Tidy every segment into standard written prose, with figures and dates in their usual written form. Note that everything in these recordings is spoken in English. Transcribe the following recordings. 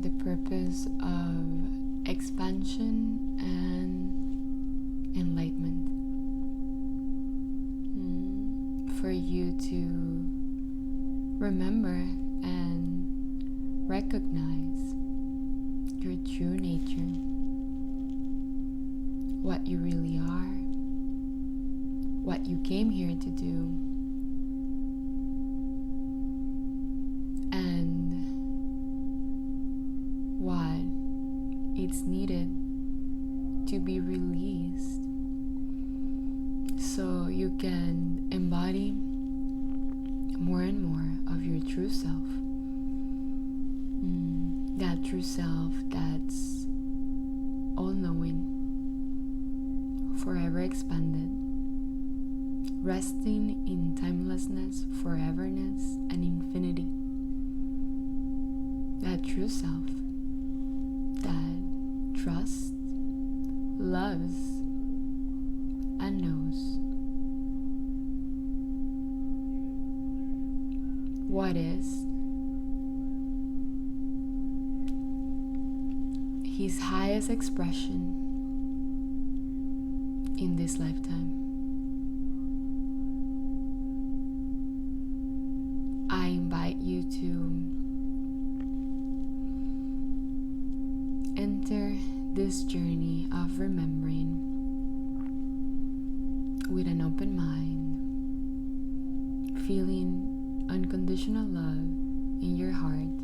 the purpose of expansion and enlightenment. For you to remember and recognize your true nature, what you really are, what you came here to do, and what it's needed to be released so you can embody more and more of your true self. That true self that's all-knowing, forever expanded, resting in timelessness, foreverness, and infinity. That true self that trusts, loves, and knows what is his highest expression in this lifetime. I invite you to enter this journey of remembering with an open mind, feeling unconditional love in your heart,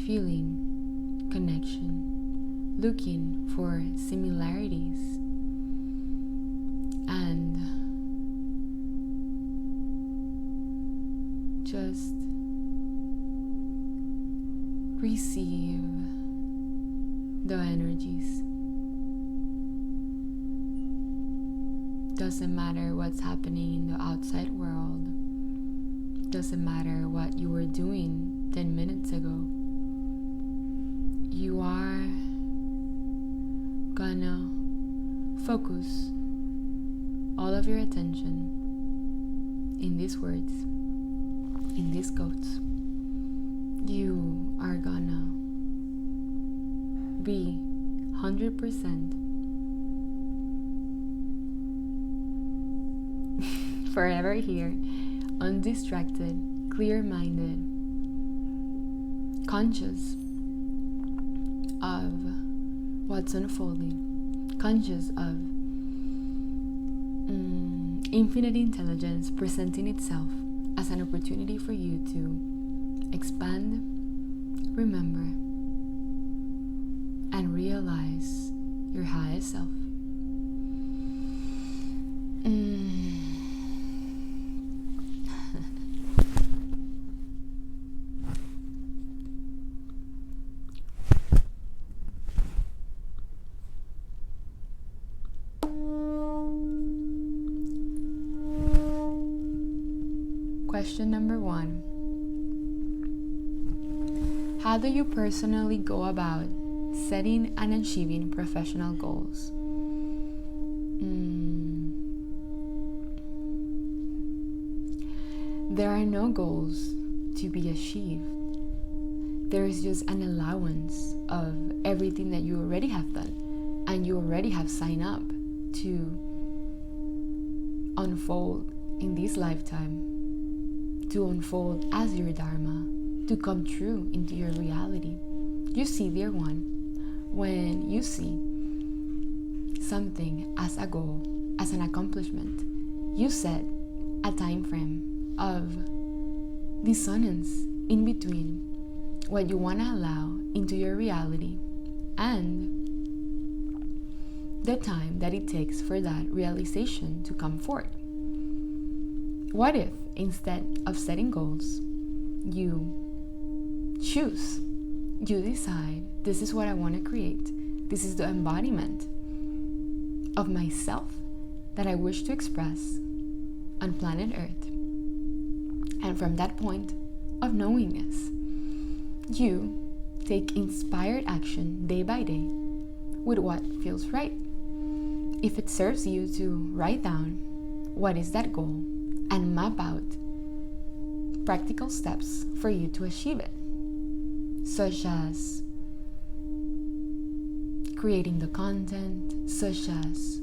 feeling connection, looking for similarities, and just receive the energies. Doesn't matter what's happening in the outside world. Doesn't matter what you were doing 10 minutes ago. You are gonna focus all of your attention in these words, in these quotes. You are gonna be 100% forever here, undistracted, clear-minded, conscious of what's unfolding, conscious of infinite intelligence presenting itself as an opportunity for you to expand, remember, and realize your highest self. Question number 1. How do you personally go about setting and achieving professional goals? There are no goals to be achieved. There is just an allowance of everything that you already have done and you already have signed up to unfold in this lifetime, to unfold as your dharma, to come true into your reality. You see, dear one, when you see something as a goal, as an accomplishment, you set a time frame of dissonance in between what you want to allow into your reality and the time that it takes for that realization to come forth. What if, instead of setting goals, you choose, you decide, this is what I want to create. This is the embodiment of myself that I wish to express on planet Earth. And from that point of knowingness, you take inspired action day by day with what feels right. If it serves you to write down what is that goal and map out practical steps for you to achieve it. such as creating the content, such as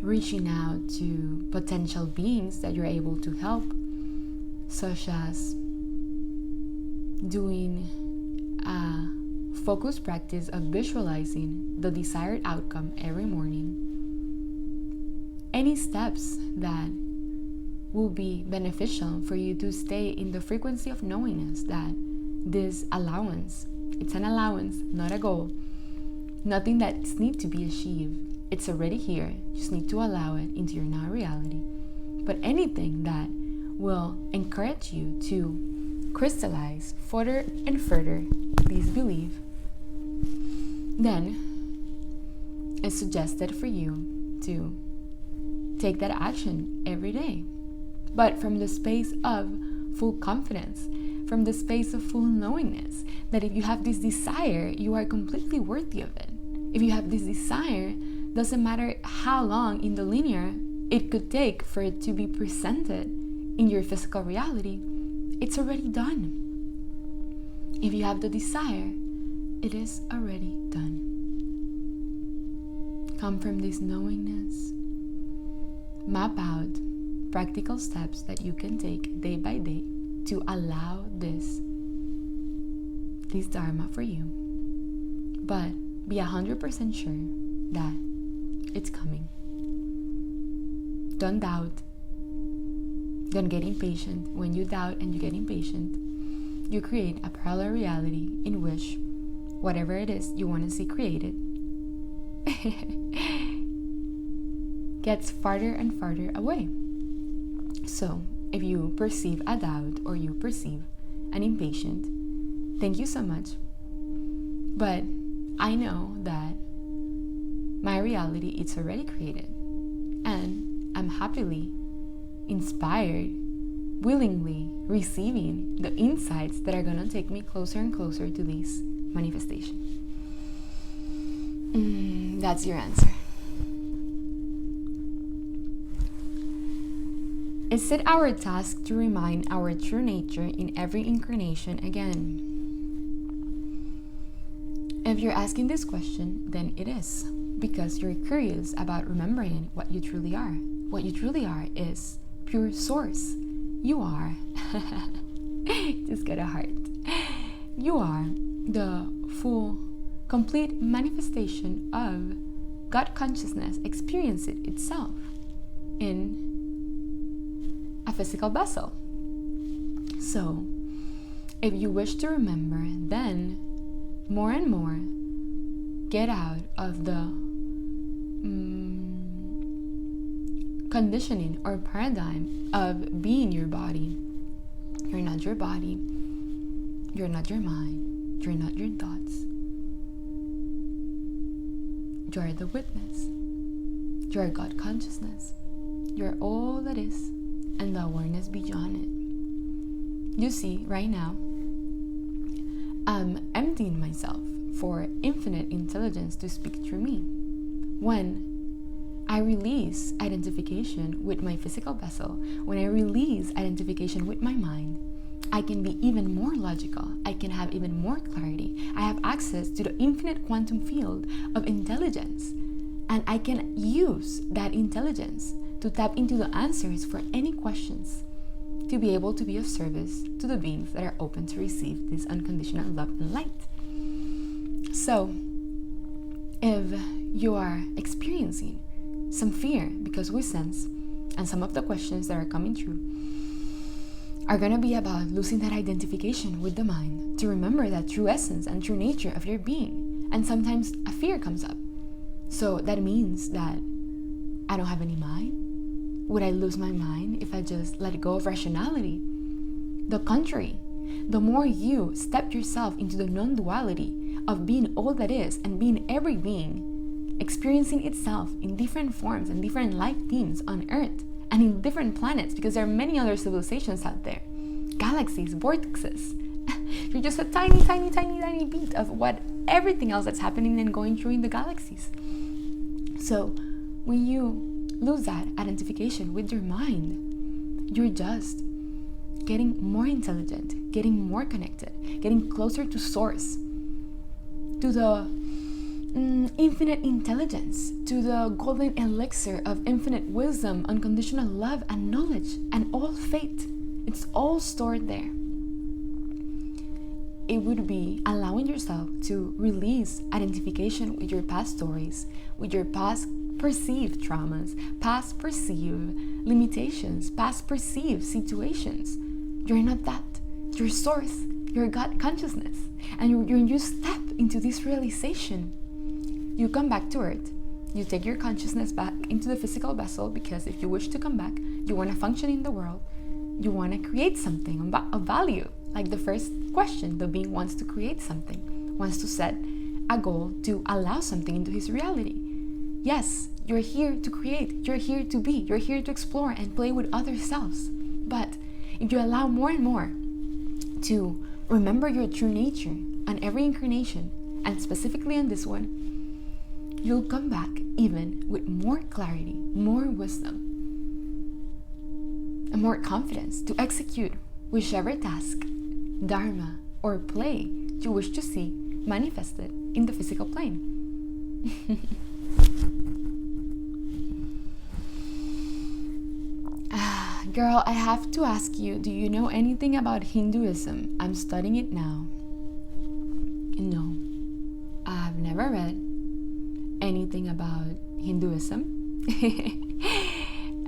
reaching out to potential beings that you're able to help, such as doing a focused practice of visualizing the desired outcome every morning. Any steps that will be beneficial for you to stay in the frequency of knowingness that this allowance, it's an allowance, not a goal, nothing that needs to be achieved. It's already here. You just need to allow it into your now reality. But anything that will encourage you to crystallize further and further this belief, then it's suggested for you to take that action every day. But from the space of full confidence, from the space of full knowingness, that if you have this desire, you are completely worthy of it. If you have this desire, doesn't matter how long in the linear it could take for it to be presented in your physical reality, it's already done. If you have the desire, it is already done. Come from this knowingness. Map out practical steps that you can take day by day to allow this dharma for you. But be 100% sure that it's coming. Don't doubt. Don't get impatient. When you doubt and you get impatient, you create a parallel reality in which whatever it is you want to see created gets farther and farther away. So if you perceive a doubt or you perceive an impatient, thank you so much. But I know that my reality is already created, and I'm happily inspired, willingly receiving the insights that are going to take me closer and closer to this manifestation. That's your answer. Is it our task to remind our true nature in every incarnation again? If you're asking this question, then it is, because you're curious about remembering what you truly are. What you truly are is pure source. You are, just got a heart. You are the full, complete manifestation of God consciousness, experience it itself in a physical vessel. So, if you wish to remember, then more and more get out of the conditioning or paradigm of being your body. You're not your body. You're not your mind. You're not your thoughts. You're the witness. You're God consciousness. You're all that is and the awareness beyond it. You see, right now, I'm emptying myself for infinite intelligence to speak through me. When I release identification with my physical vessel, when I release identification with my mind, I can be even more logical. I can have even more clarity. I have access to the infinite quantum field of intelligence, and I can use that intelligence to tap into the answers for any questions, to be able to be of service to the beings that are open to receive this unconditional love and light. So, if you are experiencing some fear because we sense, and some of the questions that are coming through are going to be about losing that identification with the mind, to remember that true essence and true nature of your being. And sometimes a fear comes up. So that means that I don't have any mind. Would I lose my mind if I just let go of rationality? The contrary. The more you step yourself into the non-duality of being all that is and being every being, experiencing itself in different forms and different life themes on Earth and in different planets, because there are many other civilizations out there, galaxies, vortexes. You're just a tiny, tiny, tiny, tiny bit of what everything else that's happening and going through in the galaxies. So when you lose that identification with your mind, you're just getting more intelligent, getting more connected, getting closer to source, to the infinite intelligence, to the golden elixir of infinite wisdom, unconditional love and knowledge, and all fate. It's all stored there. It would be allowing yourself to release identification with your past stories, with your past perceived traumas, past perceived limitations, past perceived situations. You're not that. You're source, your God consciousness. And you step into this realization. You come back to earth. You take your consciousness back into the physical vessel, because if you wish to come back, you want to function in the world. You want to create something of value. Like the first question, the being wants to create something, wants to set a goal to allow something into his reality. Yes, you're here to create, you're here to be, you're here to explore and play with other selves. But if you allow more and more to remember your true nature on every incarnation, and specifically on this one, you'll come back even with more clarity, more wisdom, and more confidence to execute whichever task, dharma, or play you wish to see manifested in the physical plane. Girl, I have to ask you, do you know anything about Hinduism? I'm studying it now. No, I've never read anything about Hinduism.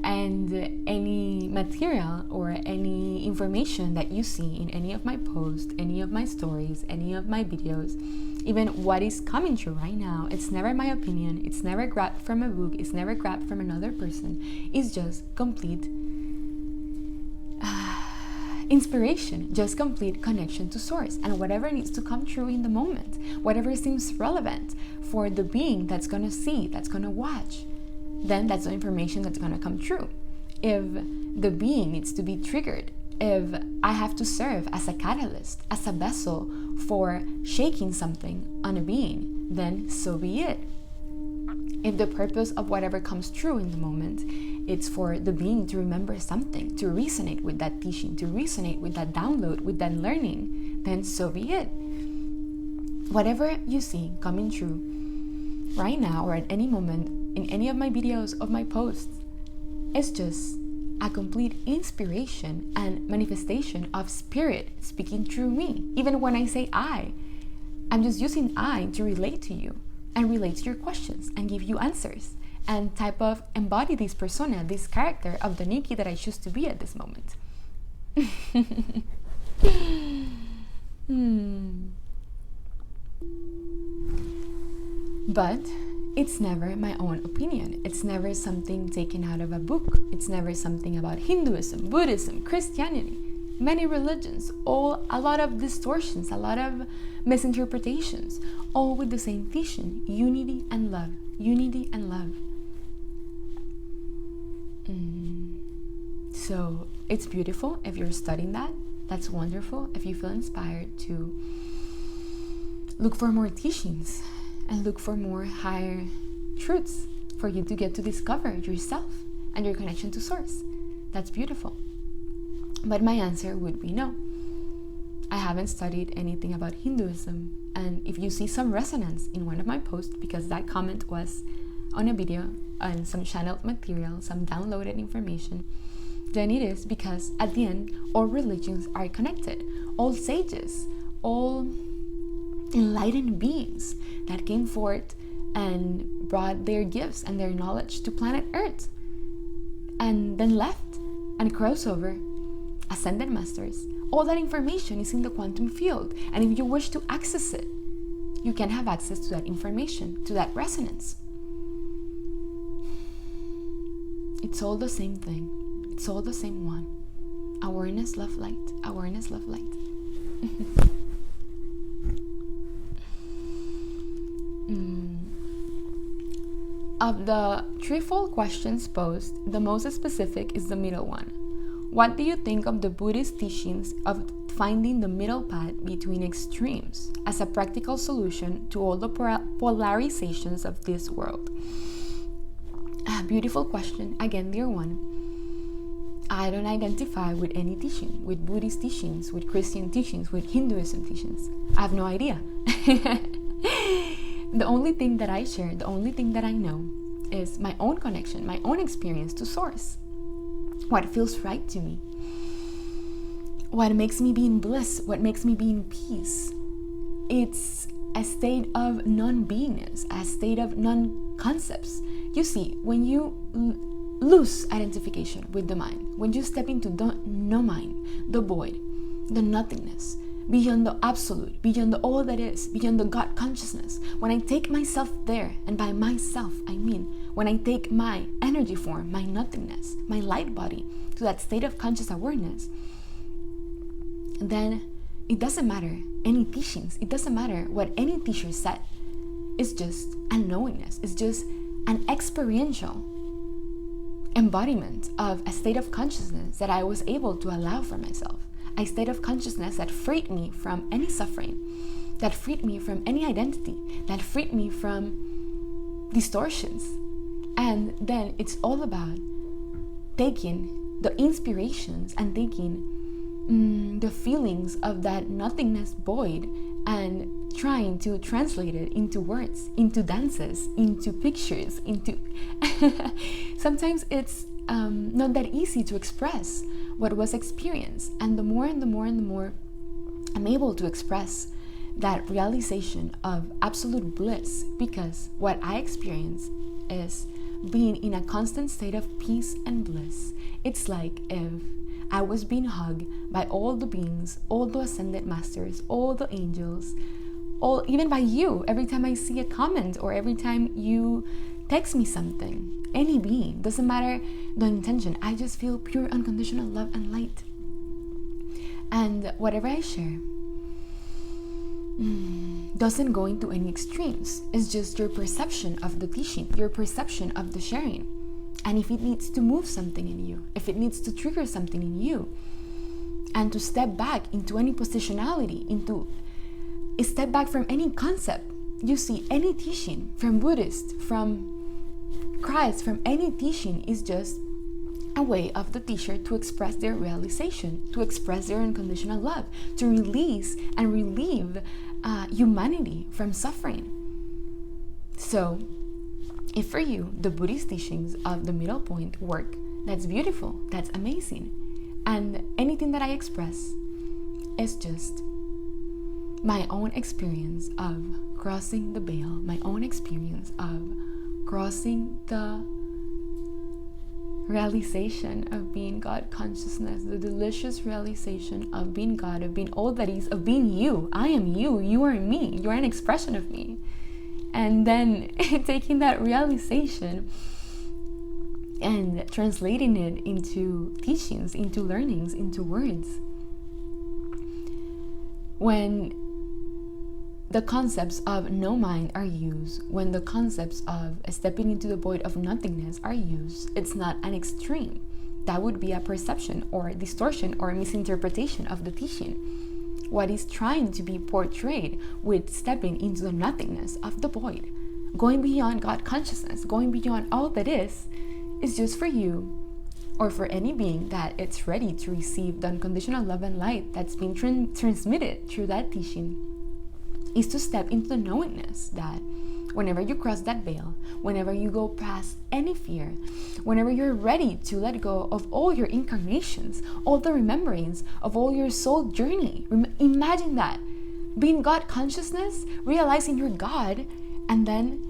And any material or any information that you see in any of my posts, any of my stories, any of my videos, even what is coming true right now, it's never my opinion, it's never grabbed from a book, it's never grabbed from another person. It's just complete inspiration, just complete connection to source, and whatever needs to come true in the moment, whatever seems relevant for the being that's going to see, that's going to watch, then that's the information that's going to come true. If the being needs to be triggered, if I have to serve as a catalyst, as a vessel for shaking something on a being, then so be it. If the purpose of whatever comes true in the moment, it's for the being to remember something, to resonate with that teaching, to resonate with that download, with that learning, then so be it. Whatever you see coming true right now or at any moment in any of my videos, of my posts, it's just a complete inspiration and manifestation of spirit speaking through me. Even when I say I'm just using I to relate to you and relate to your questions and give you answers and type of embody this persona, this character of the Nicky that I choose to be at this moment. But it's never my own opinion. It's never something taken out of a book. It's never something about Hinduism, Buddhism, Christianity, many religions, a lot of distortions, a lot of misinterpretations, all with the same vision: unity and love, unity and love. So it's beautiful if you're studying that. That's wonderful. If you feel inspired to look for more teachings and look for more higher truths for you to get to discover yourself and your connection to source, that's beautiful. But my answer would be no. I haven't studied anything about Hinduism. And if you see some resonance in one of my posts, because that comment was on a video and some channeled material, some downloaded information, then it is because at the end, all religions are connected. All sages, all enlightened beings that came forth and brought their gifts and their knowledge to planet Earth and then left and crossover, ascended masters. All that information is in the quantum field, and if you wish to access it, you can have access to that information, to that resonance. It's all the same thing. It's all the same one. Awareness, love, light. Awareness, love, light. Of the threefold questions posed, the most specific is the middle one. What do you think of the Buddhist teachings of finding the middle path between extremes as a practical solution to all the polarizations of this world? Beautiful question. Again, dear one. I don't identify with any teaching, with Buddhist teachings, with Christian teachings, with Hinduism teachings. I have no idea. The only thing that I share, the only thing that I know is my own connection, my own experience to Source. What feels right to me. What makes me be in bliss, what makes me be in peace. It's a state of non-beingness, a state of non-concepts. You see, when you lose identification with the mind, when you step into the no mind, the void, the nothingness, beyond the absolute, beyond the all that is, beyond the God consciousness, when I take myself there, and by myself I mean when I take my energy form, my nothingness, my light body to that state of conscious awareness, then it doesn't matter any teachings, it doesn't matter what any teacher said. It's just a knowingness, it's just an experiential embodiment of a state of consciousness that I was able to allow for myself. A state of consciousness that freed me from any suffering, that freed me from any identity, that freed me from distortions. And then it's all about taking the inspirations and taking the feelings of that nothingness void and trying to translate it into words, into dances, into pictures, into sometimes it's not that easy to express what was experienced. And the more and the more and the more I'm able to express that realization of absolute bliss, because what I experience is being in a constant state of peace and bliss. It's like if I was being hugged by all the beings, all the ascended masters, all the angels, all, even by you, every time I see a comment or every time you text me something, any being, doesn't matter the intention, I just feel pure unconditional love and light. And whatever I share doesn't go into any extremes. It's just your perception of the teaching, your perception of the sharing. And if it needs to move something in you, if it needs to trigger something in you, and to step back into any positionality, into a step back from any concept, you see, any teaching from Buddhist, from Christ, from any teaching is just a way of the teacher to express their realization, to express their unconditional love, to release and relieve humanity from suffering. So, if for you the Buddhist teachings of the middle point work, that's beautiful, that's amazing. And anything that I express is just my own experience of crossing the veil, my own experience of crossing the realization of being God consciousness, the delicious realization of being God, of being all that is, of being you. I am you, you are me, you are an expression of me. And then taking that realization and translating it into teachings, into learnings, into words. When the concepts of no mind are used, when the concepts of stepping into the void of nothingness are used, it's not an extreme. That would be a perception or a distortion or a misinterpretation of the teaching. What is trying to be portrayed with stepping into the nothingness of the void, going beyond God consciousness, going beyond all that is just for you or for any being that it's ready to receive the unconditional love and light that's being transmitted through that teaching, is to step into the knowingness that whenever you cross that veil, whenever you go past any fear, whenever you're ready to let go of all your incarnations, all the rememberings of all your soul journey, imagine that, being God consciousness, realizing you're God, and then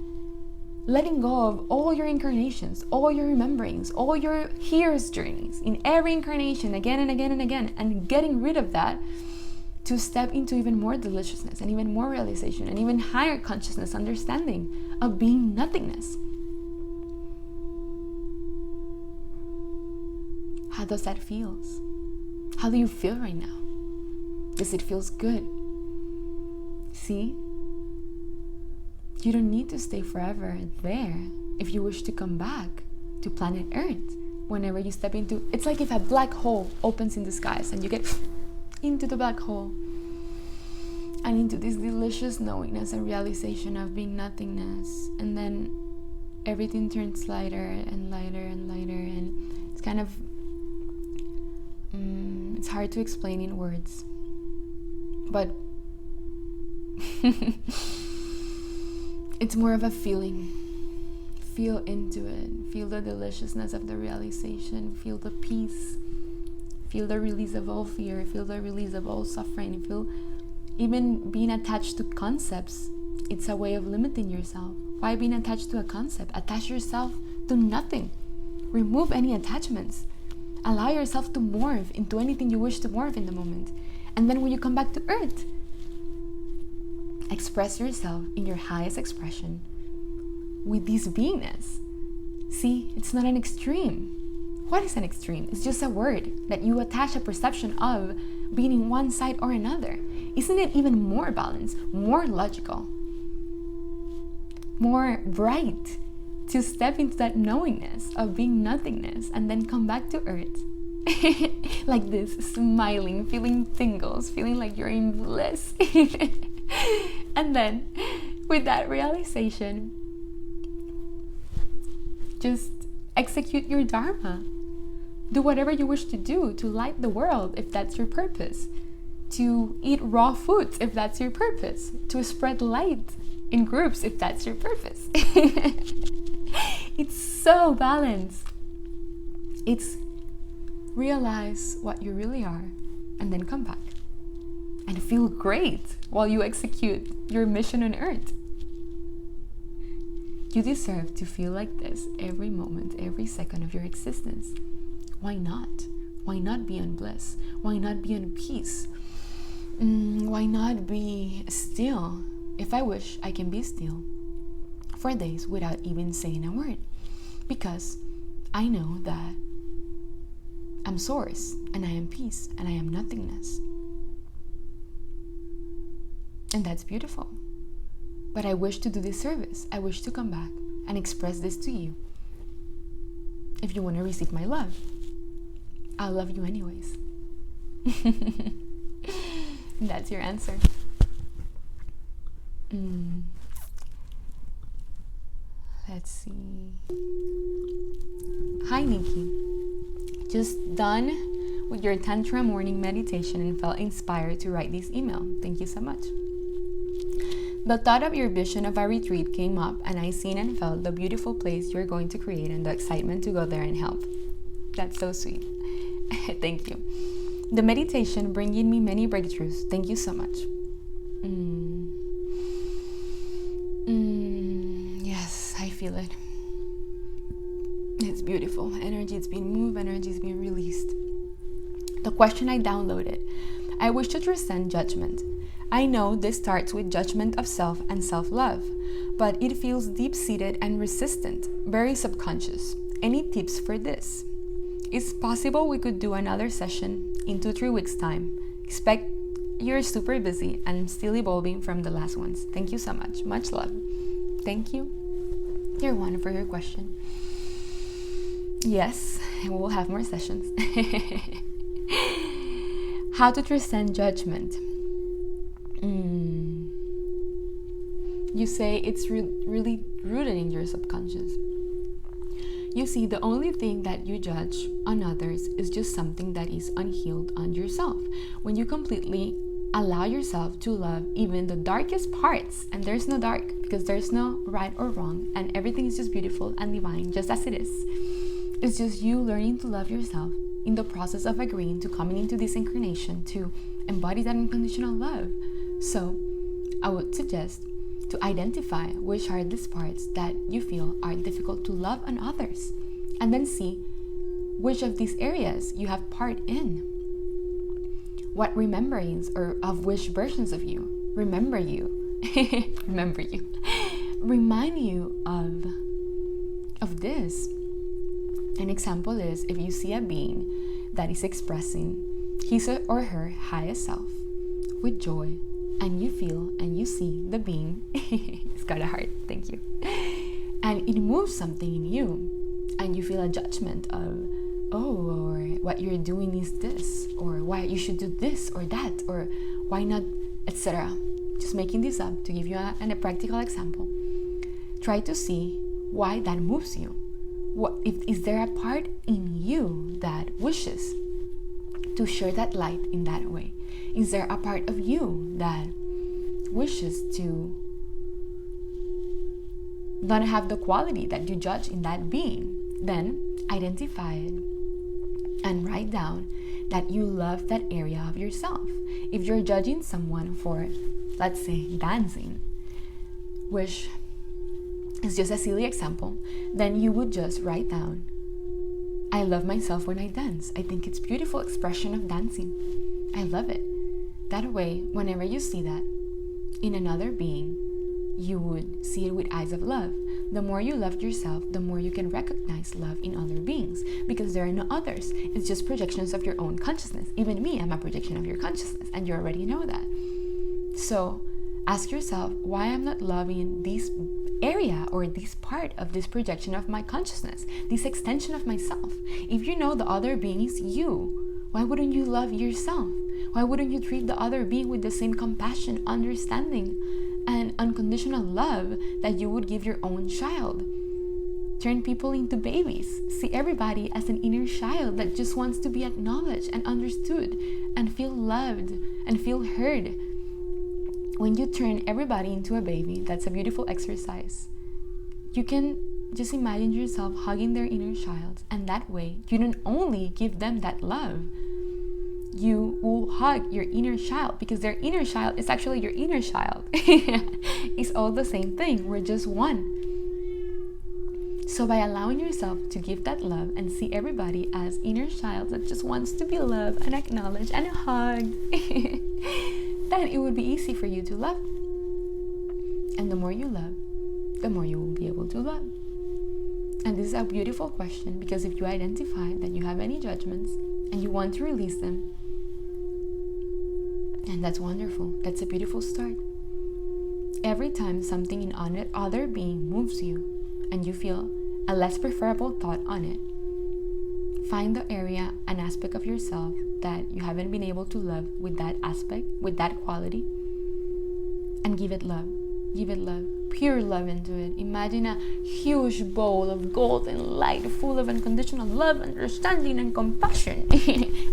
letting go of all your incarnations, all your rememberings, all your here's journeys, in every incarnation, again and again and again, and getting rid of that, to step into even more deliciousness and even more realization and even higher consciousness, understanding of being nothingness. How does that feel? How do you feel right now? Does it feel good? See? You don't need to stay forever there if you wish to come back to planet Earth. Whenever you step into, it's like if a black hole opens in the skies and you get into the black hole and into this delicious knowingness and realization of being nothingness, and then everything turns lighter and lighter and lighter, and it's kind of It's hard to explain in words, but it's more of a feeling. Feel into it. Feel the deliciousness of the realization. Feel the peace. Feel the release of all fear. Feel the release of all suffering. Feel even being attached to concepts. It's a way of limiting yourself. Why being attached to a concept? Attach yourself to nothing. Remove any attachments. Allow yourself to morph into anything you wish to morph in the moment. And then when you come back to earth, express yourself in your highest expression with this beingness. See, it's not an extreme. What is an extreme? It's just a word that you attach a perception of being in one side or another. Isn't it even more balanced, more logical, more bright to step into that knowingness of being nothingness and then come back to earth like this, smiling, feeling tingles, feeling like you're in bliss. And then with that realization, just execute your dharma. Do whatever you wish to do to light the world if that's your purpose. To eat raw foods if that's your purpose. To spread light in groups if that's your purpose. It's so balanced. It's realize what you really are and then come back and feel great while you execute your mission on earth. You deserve to feel like this every moment, every second of your existence. Why not? Why not be in bliss? Why not be in peace? Why not be still? If I wish, I can be still for days without even saying a word. Because I know that I'm source, and I am peace, and I am nothingness. And that's beautiful. But I wish to do this service. I wish to come back and express this to you. If you want to receive my love, I'll love you anyways. That's your answer. Let's see. Hi, Nikki. Just done with your Tantra morning meditation and felt inspired to write this email. Thank you so much. The thought of your vision of a retreat came up, and I seen and felt the beautiful place you're going to create and the excitement to go there and help. That's so sweet. Thank you. The meditation bringing me many breakthroughs. Thank you so much. Yes, I feel it. It's beautiful. Energy is being moved, energy is being released. The question I downloaded: I wish to transcend judgment. I know this starts with judgment of self and self-love, but it feels deep-seated and resistant, very subconscious. Any tips for this? It's possible we could do another session in 2-3 weeks' time. Expect you're super busy and still evolving from the last ones. Thank you so much. Much love. Thank you, dear one, for your question. Yes, we'll have more sessions. How to transcend judgment. You say it's really rooted in your subconscious. You see, the only thing that you judge on others is just something that is unhealed on yourself. When you completely allow yourself to love even the darkest parts, and there's no dark because there's no right or wrong, and everything is just beautiful and divine just as it is. It's just you learning to love yourself in the process of agreeing to coming into this incarnation to embody that unconditional love. So I would suggest to identify which are these parts that you feel are difficult to love on others, and then see which of these areas you have part in. What rememberings or of which versions of you remember you, remind you of this. An example is if you see a being that is expressing his or her highest self with joy, and you feel and you see the being, it's got a heart, thank you, and it moves something in you, and you feel a judgment of, oh, or what you're doing is this, or why you should do this or that, or why not, etc. Just making this up to give you a practical example. Try to see why that moves you. What is there a part in you that wishes to share that light in that way? Is there a part of you that wishes to not have the quality that you judge in that being? Then identify it and write down that you love that area of yourself. If you're judging someone for, let's say, dancing, which is just a silly example, then you would just write down, I love myself when I dance. I think it's a beautiful expression of dancing. I love it. That way, whenever you see that in another being, you would see it with eyes of love. The more you love yourself, the more you can recognize love in other beings, because there are no others. It's just projections of your own consciousness. Even me, I'm a projection of your consciousness, and you already know that. So ask yourself why I'm not loving this area or this part of this projection of my consciousness, this extension of myself. If you know the other being is you, why wouldn't you love yourself? Why wouldn't you treat the other being with the same compassion, understanding, and unconditional love that you would give your own child? Turn people into babies. See everybody as an inner child that just wants to be acknowledged and understood and feel loved and feel heard. When you turn everybody into a baby, that's a beautiful exercise. You can just imagine yourself hugging their inner child, and that way you don't only give them that love, you will hug your inner child, because their inner child is actually your inner child. It's all the same thing. We're just one. So by allowing yourself to give that love and see everybody as inner child that just wants to be loved and acknowledged and hugged, then it would be easy for you to love. And the more you love, the more you will be able to love. And this is a beautiful question, because if you identify that you have any judgments and you want to release them, and that's wonderful. That's a beautiful start. Every time something in other being moves you and you feel a less preferable thought on it, find the area, an aspect of yourself that you haven't been able to love with that aspect, with that quality, and give it love. Give it love. Pure love into it. Imagine a huge bowl of golden light full of unconditional love, understanding, and compassion,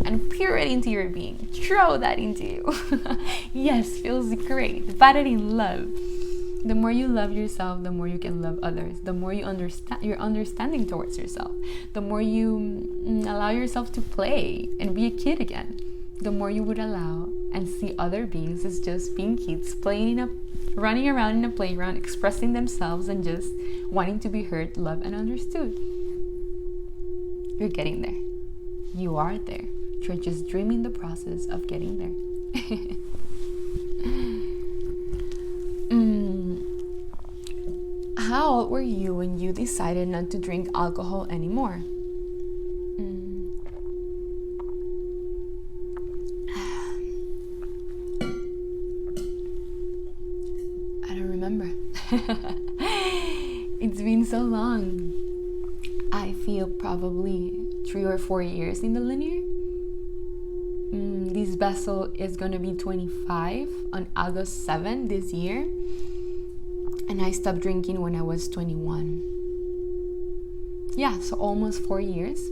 and pour it into your being. Throw that into you. Yes, feels great. Bat it in love. The more you love yourself, the more you can love others. The more you understand your understanding towards yourself. The more you allow yourself to play and be a kid again. The more you would allow and see other beings as just being kids, running around in a playground, expressing themselves and just wanting to be heard, loved, and understood. You're getting there. You are there. You're just dreaming the process of getting there. How old were you when you decided not to drink alcohol anymore? It's been so long. I feel probably 3 or 4 years in the linear. This vessel is gonna be 25 on August 7 this year, and I stopped drinking when I was 21. Yeah, so almost 4 years.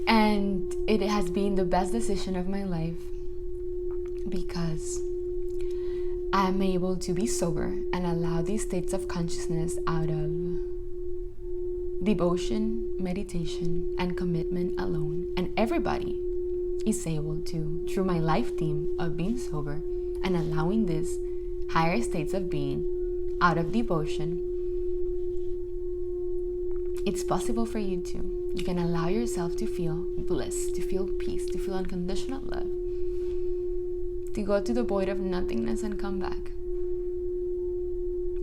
And it has been the best decision of my life, because I'm able to be sober and allow these states of consciousness out of devotion, meditation, and commitment alone. And everybody is able to, through my life theme of being sober and allowing these higher states of being out of devotion, it's possible for you too. You can allow yourself to feel bliss, to feel peace, to feel unconditional love, to go to the void of nothingness and come back.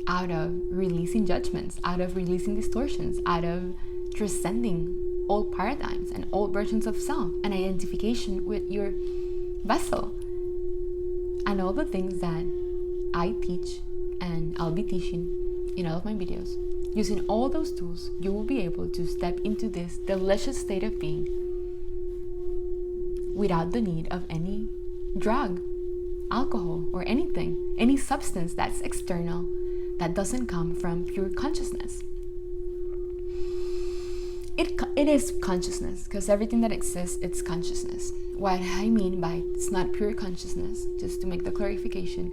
Out of releasing judgments, out of releasing distortions, out of transcending old paradigms and old versions of self, and identification with your vessel. And all the things that I teach and I'll be teaching in all of my videos. Using all those tools, you will be able to step into this delicious state of being without the need of any drug, alcohol, or anything, any substance that's external, that doesn't come from pure consciousness. it is consciousness, because everything that exists, it's consciousness. What I mean by it's not pure consciousness, just to make the clarification,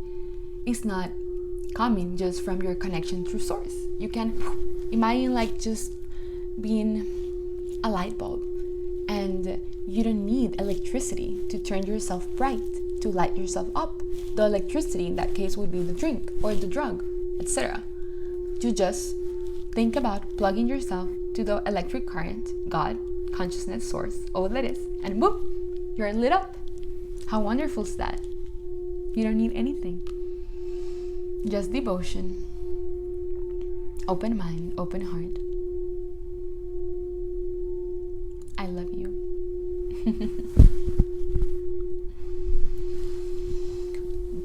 it's not coming just from your connection through source. You can imagine like just being a light bulb, and you don't need electricity to turn yourself bright, to light yourself up. The electricity in that case would be the drink or the drug, etc. You just think about plugging yourself to the electric current, God, consciousness, source, all that is, and boom, you're lit up. How wonderful is that? You don't need anything. Just devotion, open mind, open heart. I love you.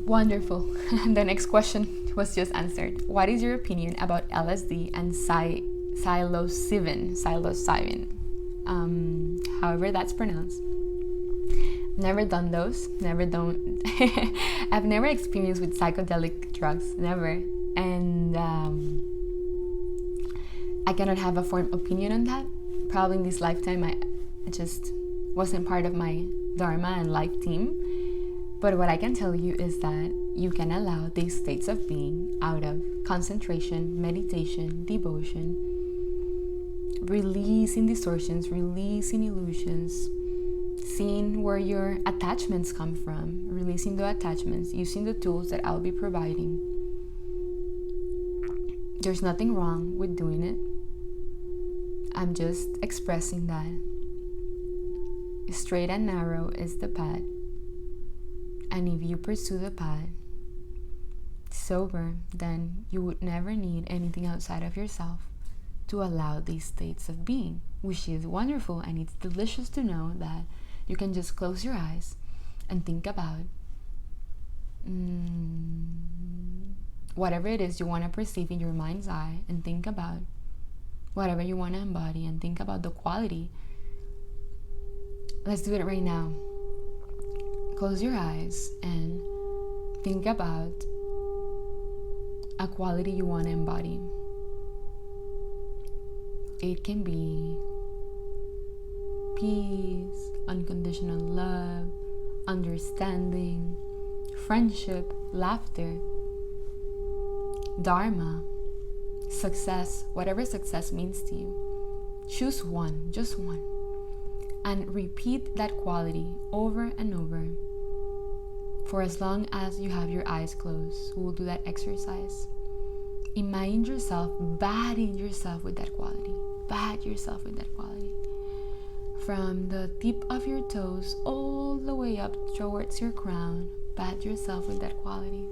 Wonderful. The next question was just answered. What is your opinion about LSD and psilocybin? However that's pronounced. Never done those. I've never experienced with psychedelic drugs. Never. And I cannot have a firm opinion on that. Probably in this lifetime, I just wasn't part of my dharma and life team. But what I can tell you is that you can allow these states of being out of concentration, meditation, devotion, releasing distortions, releasing illusions, seeing where your attachments come from, releasing the attachments, using the tools that I'll be providing. There's nothing wrong with doing it. I'm just expressing that straight and narrow is the path. And if you pursue the path sober, then you would never need anything outside of yourself to allow these states of being, which is wonderful. And it's delicious to know that you can just close your eyes and think about whatever it is you want to perceive in your mind's eye, and think about whatever you want to embody, and think about the quality. Let's do it right now. Close your eyes and think about a quality you want to embody. It can be peace, unconditional love, understanding, friendship, laughter, dharma, success, whatever success means to you. Choose one, just one, and repeat that quality over and over for as long as you have your eyes closed. We'll do that exercise. Imagine yourself batting yourself with that quality. Bat yourself with that quality. From the tip of your toes all the way up towards your crown, bat yourself with that quality.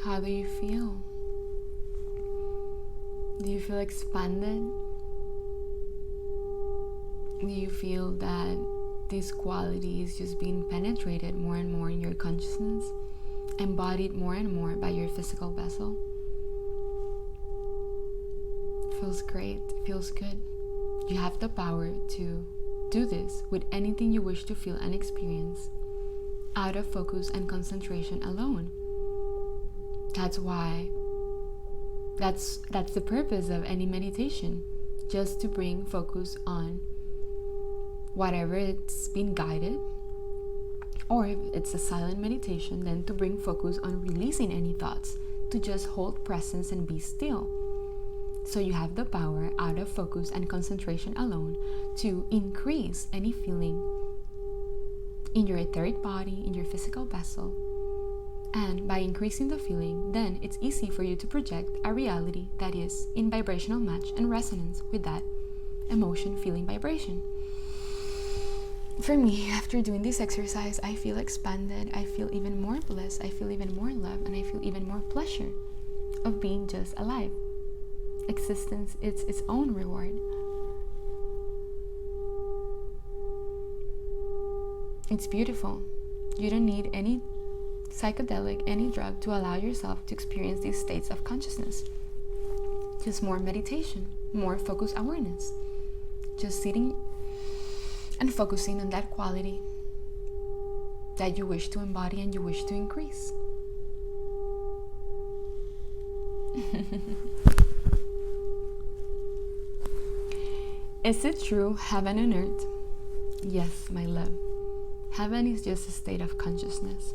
How do you feel? Do you feel expanded? Do you feel that this quality is just being penetrated more and more in your consciousness, embodied more and more by your physical vessel? Feels great, feels good. You have the power to do this with anything you wish to feel and experience out of focus and concentration alone. That's why that's the purpose of any meditation, just to bring focus on whatever it's been guided, or if it's a silent meditation, then to bring focus on releasing any thoughts, to just hold presence and be still. So you have the power out of focus and concentration alone to increase any feeling in your etheric body, in your physical vessel. And by increasing the feeling, then it's easy for you to project a reality that is in vibrational match and resonance with that emotion, feeling, vibration. For me, after doing this exercise, I feel expanded, I feel even more bliss, I feel even more love, and I feel even more pleasure of being just alive. Existence is its own reward. It's beautiful. You don't need any psychedelic, any drug to allow yourself to experience these states of consciousness. Just more meditation, more focused awareness. Just sitting and focusing on that quality that you wish to embody and you wish to increase. Is it true, heaven and earth? Yes, my love. Heaven is just a state of consciousness.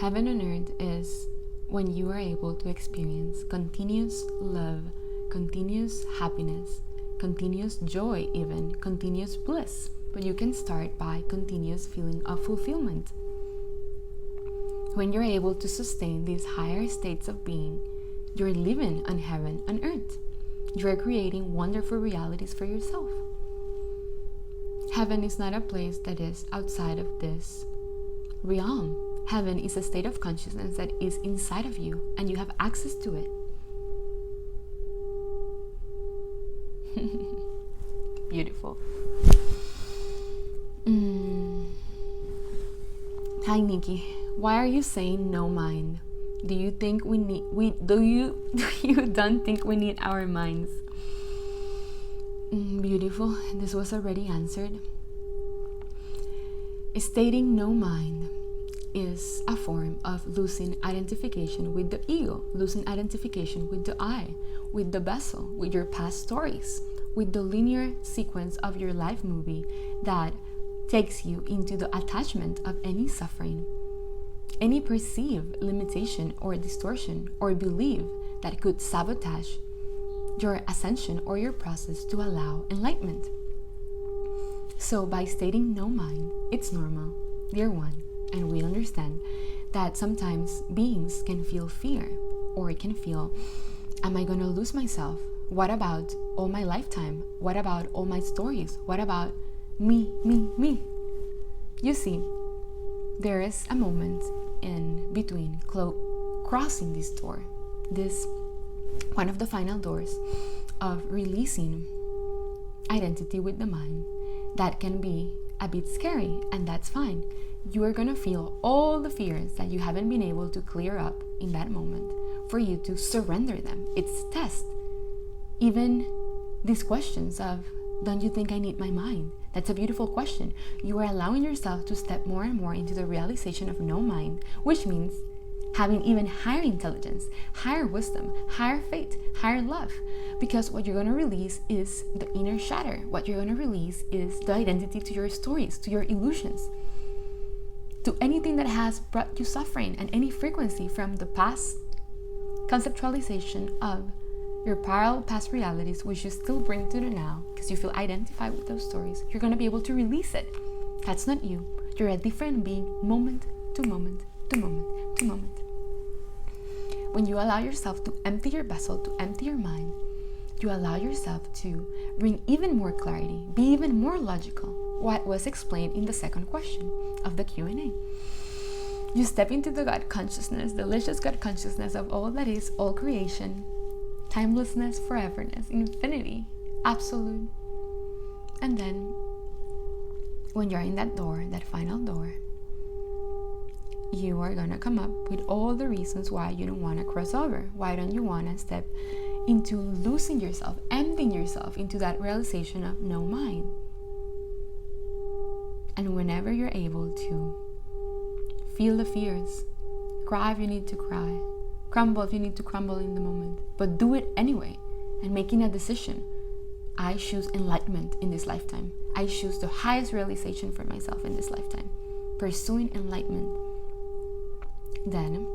Heaven on earth is when you are able to experience continuous love, continuous happiness, continuous joy, even continuous bliss. But you can start by continuous feeling of fulfillment. When you're able to sustain these higher states of being, you're living on heaven on earth. You're creating wonderful realities for yourself. Heaven is not a place that is outside of this realm. Heaven is a state of consciousness that is inside of you, and you have access to it. Beautiful. Hi Nikki, why are you saying no mind? Do you think do you don't think we need our minds? Beautiful. This was already answered. Stating no mind is a form of losing identification with the ego, losing identification with the I, with the vessel, with your past stories, with the linear sequence of your life movie that takes you into the attachment of any suffering, any perceived limitation or distortion or belief that could sabotage your ascension or your process to allow enlightenment. So by stating no mind, it's normal, dear one, and we understand that sometimes beings can feel fear, or can feel, am I going to lose myself? What about all my lifetime? What about all my stories? What about me? You see, there is a moment in between crossing this door, this one of the final doors of releasing identity with the mind, that can be a bit scary, and that's fine. You are going to feel all the fears that you haven't been able to clear up in that moment for you to surrender them. It's test. Even these questions of, don't you think I need my mind? That's a beautiful question. You are allowing yourself to step more and more into the realization of no mind, which means having even higher intelligence, higher wisdom, higher faith, higher love. Because what you're going to release is the inner shatter. What you're going to release is the identity to your stories, to your illusions, to anything that has brought you suffering, and any frequency from the past conceptualization of your parallel past realities, which you still bring to the now because you feel identified with those stories. You're going to be able to release it. That's not you. You're a different being, moment to moment to moment to moment. When you allow yourself to empty your vessel, to empty your mind, you allow yourself to bring even more clarity, be even more logical. What was explained in the second question of the Q&A. You step into the God consciousness, delicious God consciousness of all that is, all creation, timelessness, foreverness, infinity, absolute. And then, when you're in that door, that final door, you are going to come up with all the reasons why you don't want to cross over. Why don't you want to step into losing yourself, emptying yourself into that realization of no mind? And whenever you're able to feel the fears, cry if you need to cry, Crumble if you need to crumble in the moment. But do it anyway. And making a decision. I choose enlightenment in this lifetime. I choose the highest realization for myself in this lifetime. Pursuing enlightenment. Then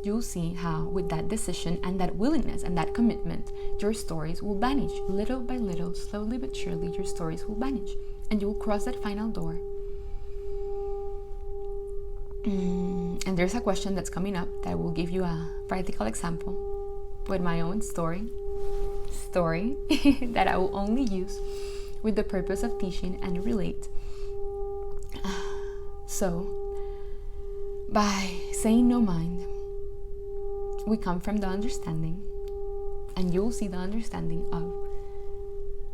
you'll see how with that decision and that willingness and that commitment, your stories will vanish. Little by little, slowly but surely, your stories will vanish. And you'll cross that final door. And there's a question that's coming up that will give you a practical example with my own story that I will only use with the purpose of teaching and relate. So, by saying no mind, we come from the understanding, and you'll see the understanding of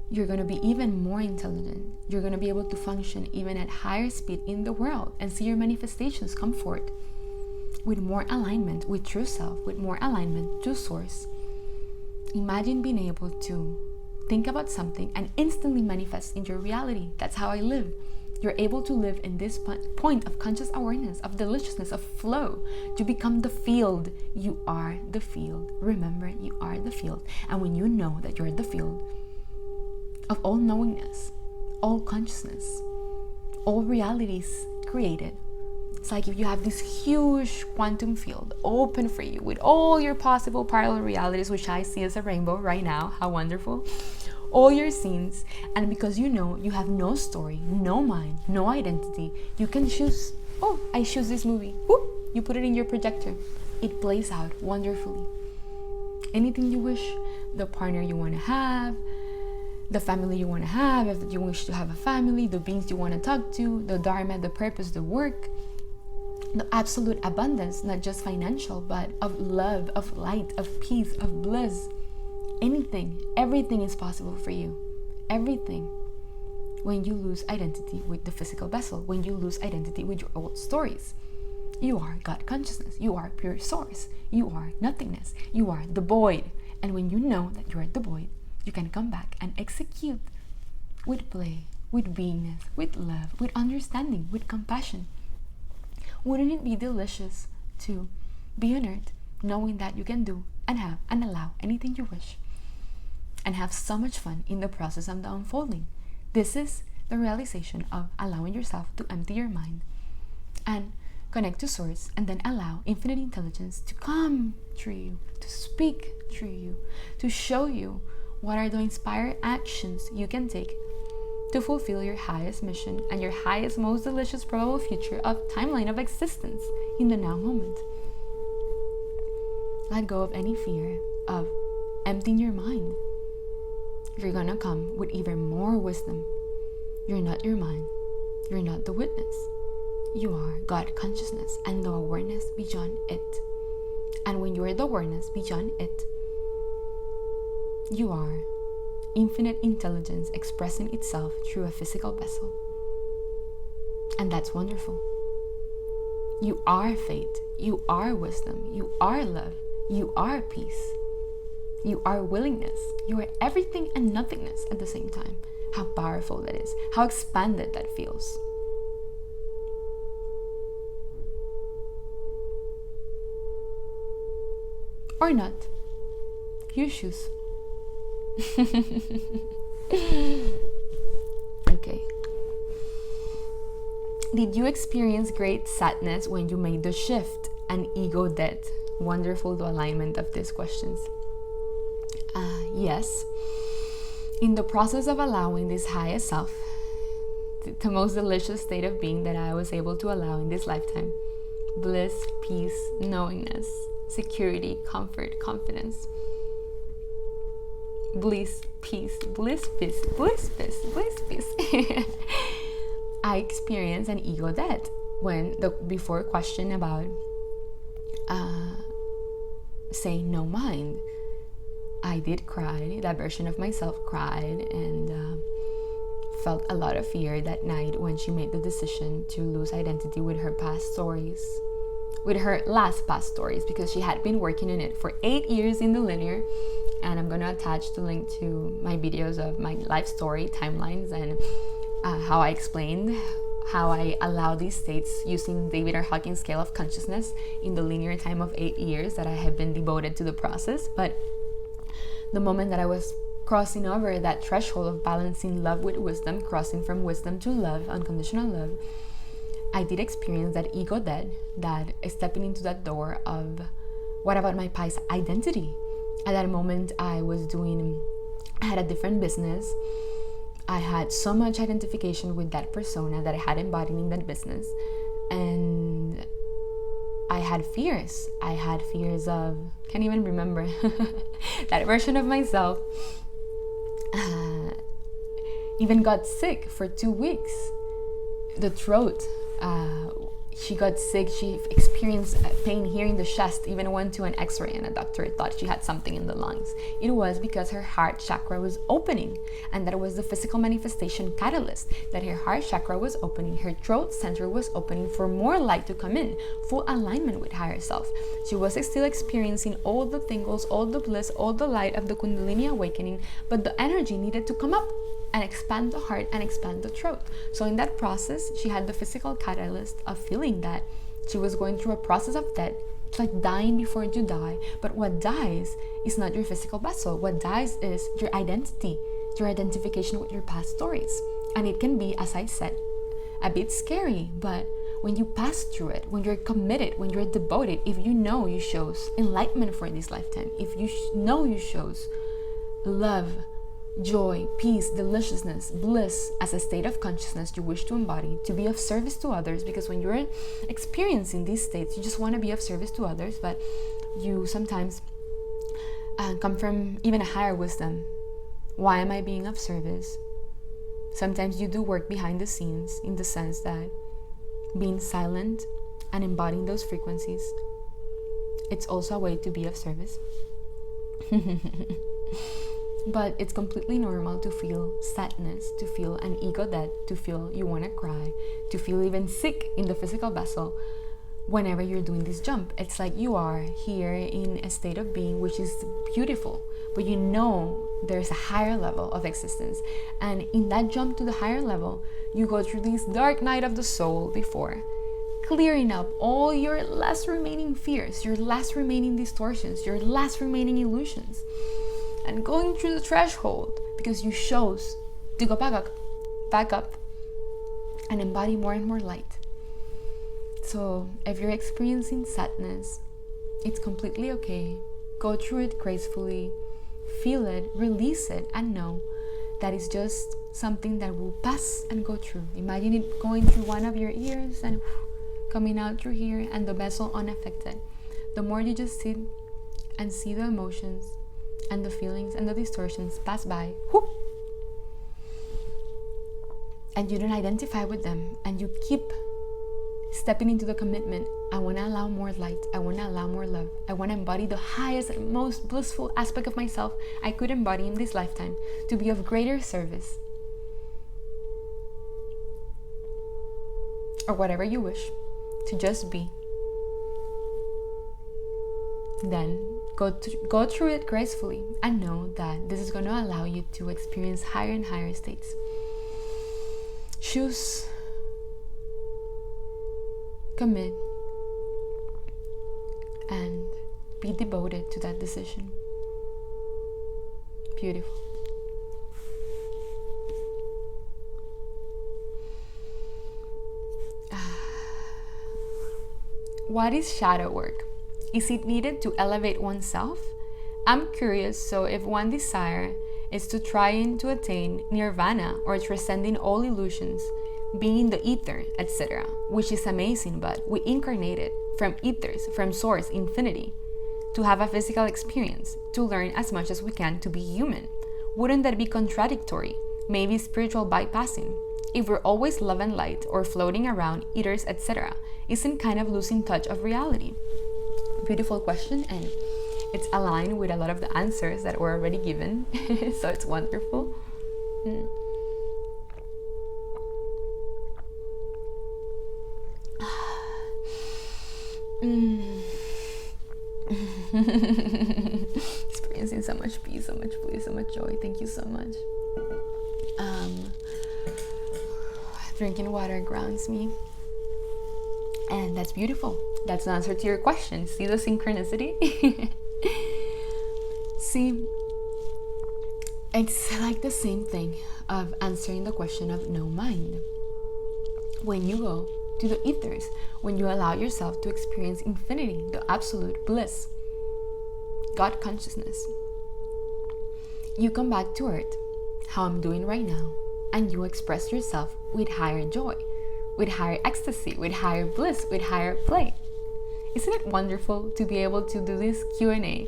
you're going to be even more intelligent. You're going to be able to function even at higher speed in the world and see your manifestations come forth with more alignment with true self, with more alignment to source. Imagine being able to think about something and instantly manifest in your reality. That's how I live. You're able to live in this point of conscious awareness, of deliciousness, of flow. You become the field. You are the field. Remember, you are the field. And when you know that you're the field of all knowingness, all consciousness, all realities created, it's like if you have this huge quantum field open for you with all your possible parallel realities, which I see as a rainbow right now. How wonderful. All your scenes, and because you know you have no story, no mind, no identity, you can choose, oh, I choose this movie. Whoop, you put it in your projector. It plays out wonderfully. Anything you wish, the partner you want to have, the family you want to have, if you wish to have a family, the beings you want to talk to, the dharma, the purpose, the work, the absolute abundance, not just financial, but of love, of light, of peace, of bliss. Anything, everything is possible for you. Everything. When you lose identity with the physical vessel, when you lose identity with your old stories. You are God consciousness. You are pure source. You are nothingness. You are the void. And when you know that you are the void, you can come back and execute with play, with beingness, with love, with understanding, with compassion. Wouldn't it be delicious to be on earth knowing that you can do and have and allow anything you wish and have so much fun in the process of the unfolding? This is the realization of allowing yourself to empty your mind and connect to source, and then allow infinite intelligence to come through you, to speak through you, to show you what are the inspired actions you can take to fulfill your highest mission and your highest, most delicious probable future of timeline of existence in the now moment. Let go of any fear of emptying your mind. You're gonna come with even more wisdom. You're not your mind. You're not the witness. You are God consciousness and the awareness beyond it. And when you are the awareness beyond it, you are infinite intelligence expressing itself through a physical vessel. And that's wonderful. You are faith. You are wisdom. You are love. You are peace. You are willingness. You are everything and nothingness at the same time. How powerful that is. How expanded that feels. Or not. You choose. Okay. Did you experience great sadness when you made the shift and ego death? Wonderful the alignment of these questions. Yes. In the process of allowing this highest self, the most delicious state of being that I was able to allow in this lifetime, bliss, peace, knowingness, security, comfort, confidence, bliss, peace, bliss, peace, bliss, peace, bliss, peace. I experienced an ego death when the before question about saying no mind. I did cry. That version of myself cried and felt a lot of fear that night when she made the decision to lose identity with her past stories, with her last past stories, because she had been working in it for 8 years in the linear. And I'm going to attach the link to my videos of my life story timelines and how I explained how I allow these states using David R. Hawkins' scale of consciousness in the linear time of 8 years that I have been devoted to the process. But the moment that I was crossing over that threshold of balancing love with wisdom, crossing from wisdom to love, unconditional love, I did experience that ego death, that stepping into that door of what about my past identity? At that moment, I had a different business. I had so much identification with that persona that I had embodied in that business. And I had fears. I had fears of, can't even remember, that version of myself even got sick for 2 weeks. The throat, she got sick. She experienced pain here in the chest, even went to an x-ray and a doctor thought she had something in the lungs. It was because her heart chakra was opening, and that was the physical manifestation catalyst, that her heart chakra was opening, her throat center was opening for more light to come in, full alignment with higher self. She was still experiencing all the tingles, all the bliss, all the light of the Kundalini awakening, but the energy needed to come up and expand the heart and expand the throat. So in that process, she had the physical catalyst of feeling that she was going through a process of death. It's like dying before you die. But what dies is not your physical vessel. What dies is your identity, your identification with your past stories. And it can be, as I said, a bit scary, but when you pass through it, when you're committed, when you're devoted, if you know you chose enlightenment for this lifetime, if you know you chose love, joy, peace, deliciousness, bliss as a state of consciousness you wish to embody, to be of service to others, because when you're experiencing these states, you just want to be of service to others, but you sometimes come from even a higher wisdom. Why am I being of service? Sometimes you do work behind the scenes, in the sense that being silent and embodying those frequencies, it's also a way to be of service. But it's completely normal to feel sadness, to feel an ego death, to feel you want to cry, to feel even sick in the physical vessel whenever you're doing this jump. It's like you are here in a state of being which is beautiful, but you know there's a higher level of existence. And in that jump to the higher level, you go through this dark night of the soul before, clearing up all your last remaining fears, your last remaining distortions, your last remaining illusions, and going through the threshold because you chose to go back up and embody more and more light. So if you're experiencing sadness, it's completely okay. Go through it gracefully, feel it, release it, and know that it's just something that will pass and go through. Imagine it going through one of your ears and coming out through here, and the vessel unaffected. The more you just sit and see the emotions and the feelings and the distortions pass by, whoop, and you don't identify with them, and you keep stepping into the commitment. I want to allow more light. I want to allow more love. I want to embody the highest and most blissful aspect of myself I could embody in this lifetime, to be of greater service, or whatever you wish, to just be. Then go through it gracefully, and know that this is going to allow you to experience higher and higher states. Choose, commit, and be devoted to that decision. Beautiful. What is shadow work? Is it needed to elevate oneself? I'm curious, so if one desire is to trying to attain nirvana or transcending all illusions, being in the ether, etc., which is amazing, but we incarnated from ethers, from source, infinity, to have a physical experience, to learn as much as we can to be human. Wouldn't that be contradictory? Maybe spiritual bypassing. If we're always love and light or floating around ethers, etc., isn't kind of losing touch of reality? Beautiful question, and it's aligned with a lot of the answers that were already given. So it's wonderful. Experiencing so much peace, so much bliss, so much joy. Thank you so much. Drinking water grounds me. And that's beautiful. That's the answer to your question. See the synchronicity? See, it's like the same thing of answering the question of no mind. When you go to the ethers, when you allow yourself to experience infinity, the absolute bliss, God consciousness, you come back to earth, how I'm doing right now, and you express yourself with higher joy, with higher ecstasy, with higher bliss, with higher play. Isn't it wonderful to be able to do this Q&A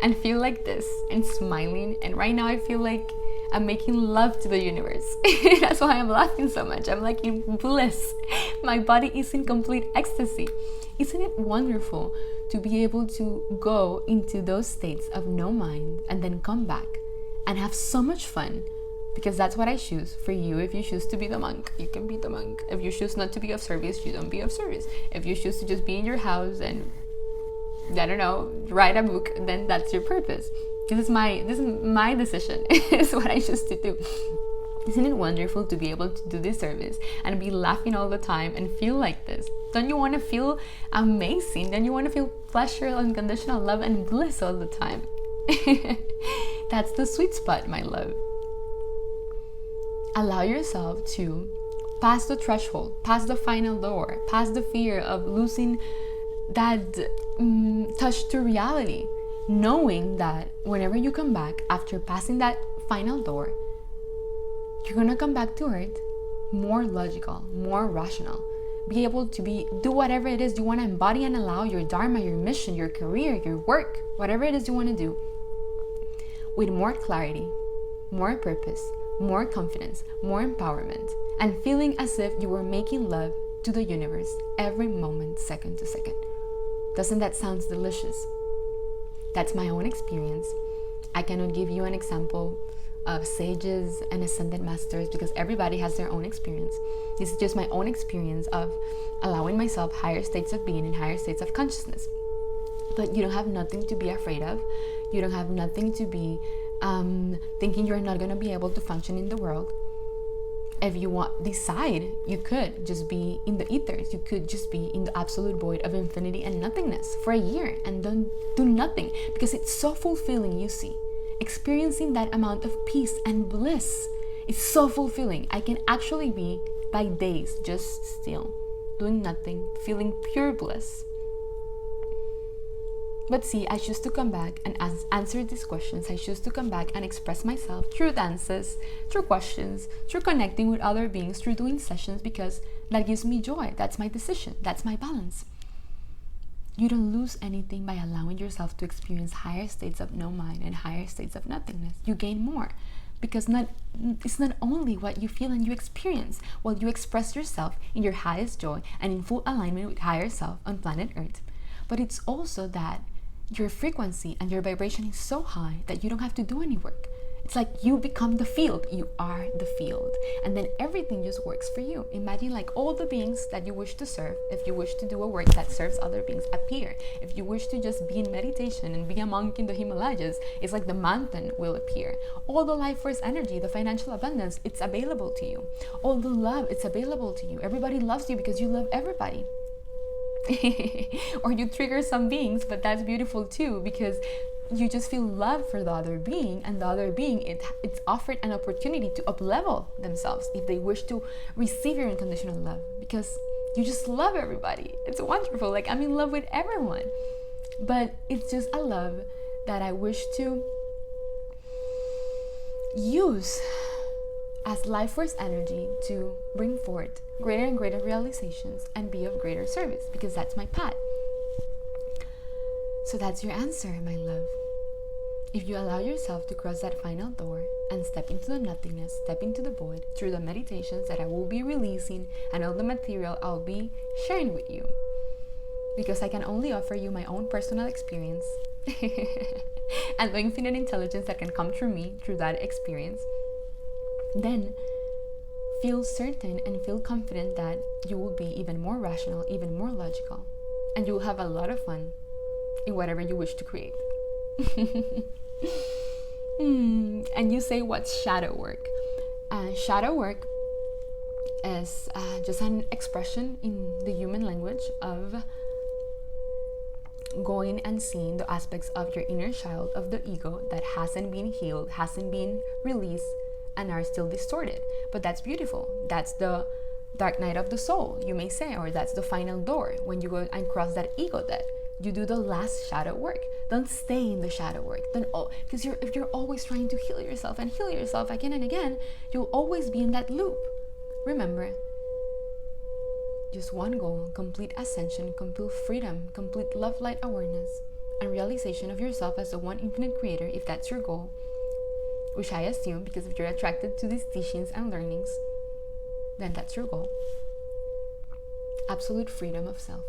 and feel like this and smiling? And right now I feel like I'm making love to the universe. That's why I'm laughing so much. I'm like in bliss. My body is in complete ecstasy. Isn't it wonderful to be able to go into those states of no mind and then come back and have so much fun? Because that's what I choose for you. If you choose to be the monk, you can be the monk. If you choose not to be of service, you don't be of service. If you choose to just be in your house and, I don't know, write a book, then that's your purpose. This is my decision. It's what I choose to do. Isn't it wonderful to be able to do this service and be laughing all the time and feel like this? Don't you want to feel amazing? Don't you want to feel pleasure, unconditional love, and bliss all the time? That's the sweet spot, my love. Allow yourself to pass the threshold, pass the final door, pass the fear of losing that touch to reality, knowing that whenever you come back after passing that final door, you're gonna come back to earth more logical, more rational, be able to do whatever it is you want to embody and allow your dharma, your mission, your career, your work, whatever it is you want to do, with more clarity, more purpose, more confidence, more empowerment, and feeling as if you were making love to the universe every moment, second to second. Doesn't that sound delicious? That's my own experience. I cannot give you an example of sages and ascended masters because everybody has their own experience. This is just my own experience of allowing myself higher states of being and higher states of consciousness. But you don't have nothing to be afraid of. You don't have nothing to be thinking you're not going to be able to function in the world. If you decide, you could just be in the ethers. You could just be in the absolute void of infinity and nothingness for a year and don't do nothing, because it's so fulfilling. You see, experiencing that amount of peace and bliss is so fulfilling. I can actually be by days just still, doing nothing, feeling pure bliss. But see, I choose to come back and answer these questions. I choose to come back and express myself through dances, through questions, through connecting with other beings, through doing sessions, because that gives me joy. That's my decision. That's my balance. You don't lose anything by allowing yourself to experience higher states of no mind and higher states of nothingness. You gain more, because it's not only what you feel and you experience while you express yourself in your highest joy and in full alignment with higher self on planet Earth, but it's also that your frequency and your vibration is so high that you don't have to do any work. It's like you become the field. You are the field. And then everything just works for you. Imagine like all the beings that you wish to serve. If you wish to do a work that serves other beings, appear. If you wish to just be in meditation and be a monk in the Himalayas, it's like the mountain will appear. All the life force energy, the financial abundance, it's available to you. All the love, it's available to you. Everybody loves you because you love everybody. Or you trigger some beings, but that's beautiful too, because you just feel love for the other being, and the other being, it's offered an opportunity to up-level themselves if they wish to receive your unconditional love, because you just love everybody. It's wonderful. Like, I'm in love with everyone, but it's just a love that I wish to use as life force energy to bring forth greater and greater realizations and be of greater service, because that's my path. So that's your answer, my love. If you allow yourself to cross that final door and step into the nothingness, step into the void through the meditations that I will be releasing and all the material I'll be sharing with you, because I can only offer you my own personal experience and the infinite intelligence that can come through me through that experience, then feel certain and feel confident that you will be even more rational, even more logical, and you will have a lot of fun in whatever you wish to create. And you say, what's shadow work? Shadow work is just an expression in the human language of going and seeing the aspects of your inner child, of the ego, that hasn't been healed, hasn't been released, and are still distorted. But that's beautiful. That's the dark night of the soul, you may say, or that's the final door when you go and cross that ego debt. You do the last shadow work. Don't stay in the shadow work. Because if you're always trying to heal yourself again and again, you'll always be in that loop. Remember, just one goal: complete ascension, complete freedom, complete love, light, awareness, and realization of yourself as the one infinite creator, if that's your goal, which I assume, because if you're attracted to these teachings and learnings, then that's your goal. Absolute freedom of self.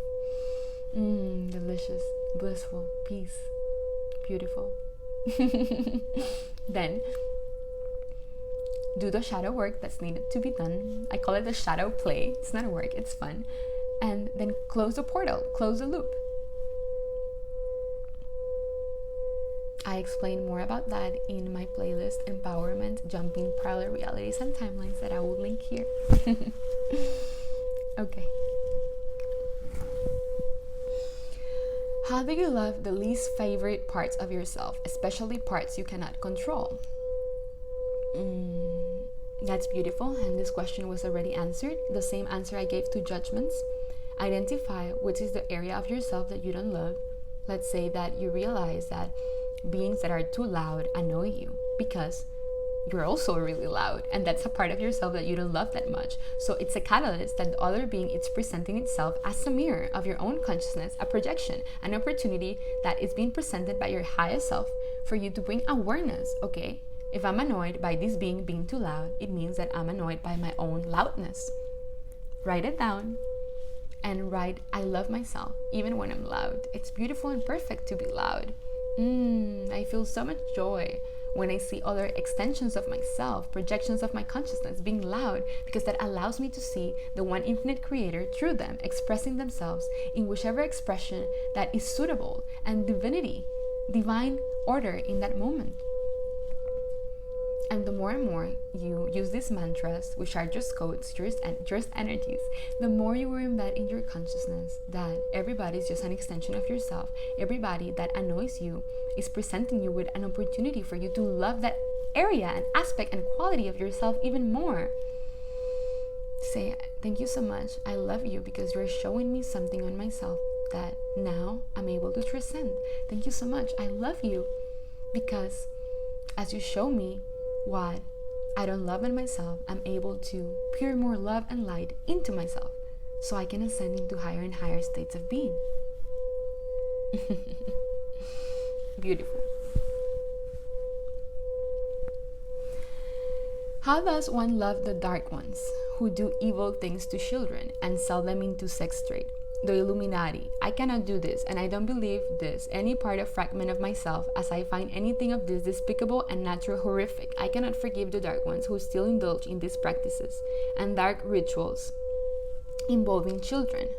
Delicious, blissful, peace, beautiful. Then do the shadow work that's needed to be done. I call it the shadow play. It's not work, it's fun. And then close the portal, close the loop. I explain more about that in my playlist, Empowerment, Jumping Parallel Realities and Timelines, that I will link here. Okay. How do you love the least favorite parts of yourself, especially parts you cannot control? That's beautiful, and this question was already answered. The same answer I gave to judgments. Identify which is the area of yourself that you don't love. Let's say that you realize that beings that are too loud annoy you because you're also really loud, and that's a part of yourself that you don't love that much. So it's a catalyst that the other being is presenting itself as a mirror of your own consciousness, a projection, an opportunity that is being presented by your highest self for you to bring awareness. Okay, if I'm annoyed by this being being too loud, it means that I'm annoyed by my own loudness. Write it down and write, I love myself even when I'm loud. It's beautiful and perfect to be loud. I feel so much joy when I see other extensions of myself, projections of my consciousness being loud, because that allows me to see the one infinite creator through them, expressing themselves in whichever expression that is suitable, and divinity, divine order in that moment. And the more and more you use these mantras, which are just codes, just energies, the more you will embed in your consciousness that everybody is just an extension of yourself. Everybody that annoys you is presenting you with an opportunity for you to love that area and aspect and quality of yourself even more. Say, thank you so much. I love you because you're showing me something on myself that now I'm able to transcend. Thank you so much. I love you because as you show me what I don't love in myself, I'm able to pour more love and light into myself so I can ascend into higher and higher states of being. Beautiful. How does one love the dark ones who do evil things to children and sell them into sex trade? The Illuminati. I cannot do this, and I don't believe this. Any part of fragment of myself, as I find anything of this despicable and natural horrific. I cannot forgive the dark ones who still indulge in these practices and dark rituals involving children.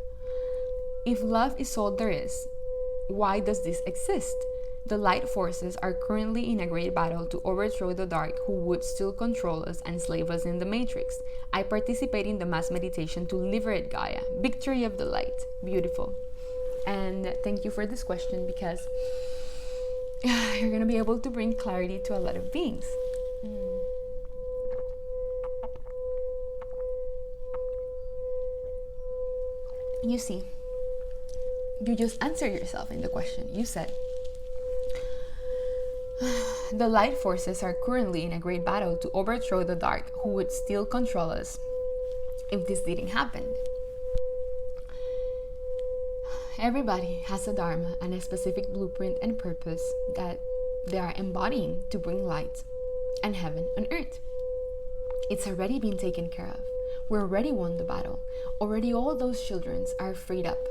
If love is all there is, why does this exist? The light forces are currently in a great battle to overthrow the dark who would still control us and slave us in the matrix. I participate in the mass meditation to liberate Gaia. Victory of the light. Beautiful. And thank you for this question, because you're going to be able to bring clarity to a lot of beings. You see, you just answered yourself in the question. You said, the light forces are currently in a great battle to overthrow the dark who would still control us if this didn't happen. Everybody has a dharma and a specific blueprint and purpose that they are embodying to bring light and heaven on earth. It's already been taken care of. We already won the battle. Already all those children are freed up.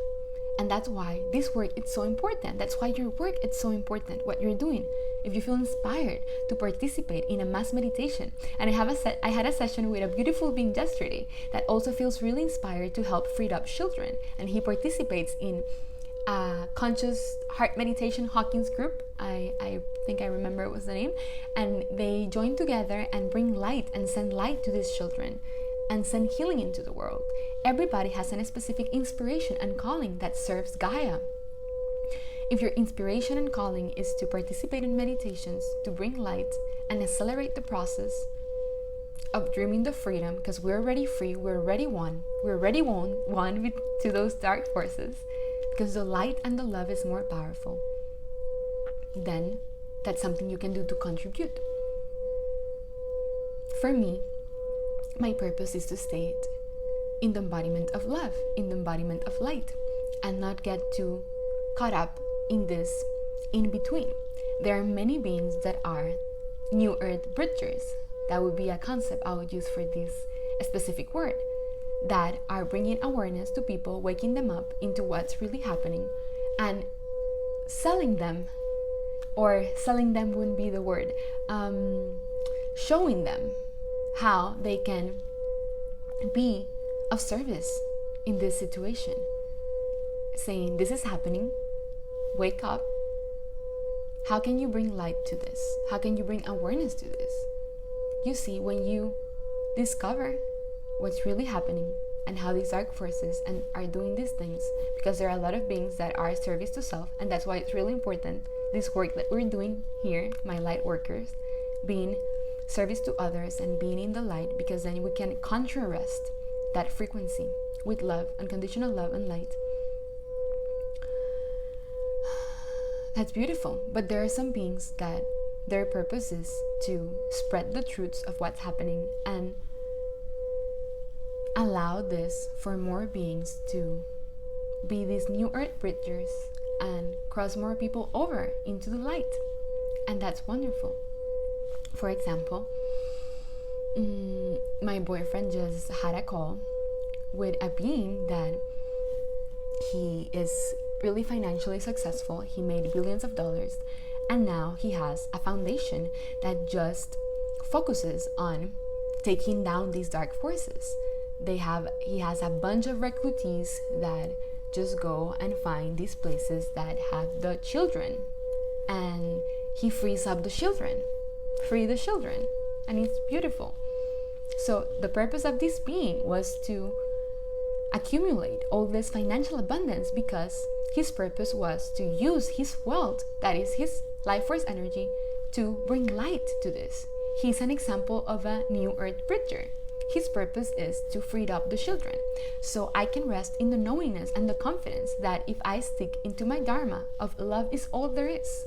And that's why this work is so important. That's why your work is so important, what you're doing. If you feel inspired to participate in a mass meditation, and I had a session with a beautiful being yesterday that also feels really inspired to help freed up children, and he participates in a conscious heart meditation Hawkins group. I think I remember it was the name, and they join together and bring light and send light to these children. and send healing into the world. Everybody has a specific inspiration and calling that serves Gaia. If your inspiration and calling is to participate in meditations, to bring light and accelerate the process of dreaming the freedom, because we're already free, we're already one to those dark forces, because the light and the love is more powerful, then that's something you can do to contribute. For me, my purpose is to stay in the embodiment of love, in the embodiment of light, and not get too caught up in this in between. There are many beings that are New Earth bridgers. That would be a concept I would use for this specific word, that are bringing awareness to people, waking them up into what's really happening, and selling them wouldn't be the word, showing them how they can be of service in this situation, saying, this is happening, wake up. How can you bring light to this? How can you bring awareness to this? You see, when you discover what's really happening and how these dark forces are doing these things, because there are a lot of beings that are service to self, and that's why it's really important, this work that we're doing here, my light workers, being service to others and being in the light, because then we can contrast that frequency with love, unconditional love and light. That's beautiful. But there are some beings that their purpose is to spread the truths of what's happening and allow this for more beings to be these New Earth bridgers and cross more people over into the light. And that's wonderful. For example, my boyfriend just had a call with a being that he is really financially successful. He made billions of dollars, and now he has a foundation that just focuses on taking down these dark forces. He has a bunch of reclutees that just go and find these places that have the children, and he frees up the children, and it's beautiful. So the purpose of this being was to accumulate all this financial abundance, because his purpose was to use his wealth, that is his life force energy, to bring light to this. He's an example of a New Earth bridger. His purpose is to free up the children. So I can rest in the knowingness and the confidence that if I stick into my dharma of love is all there is,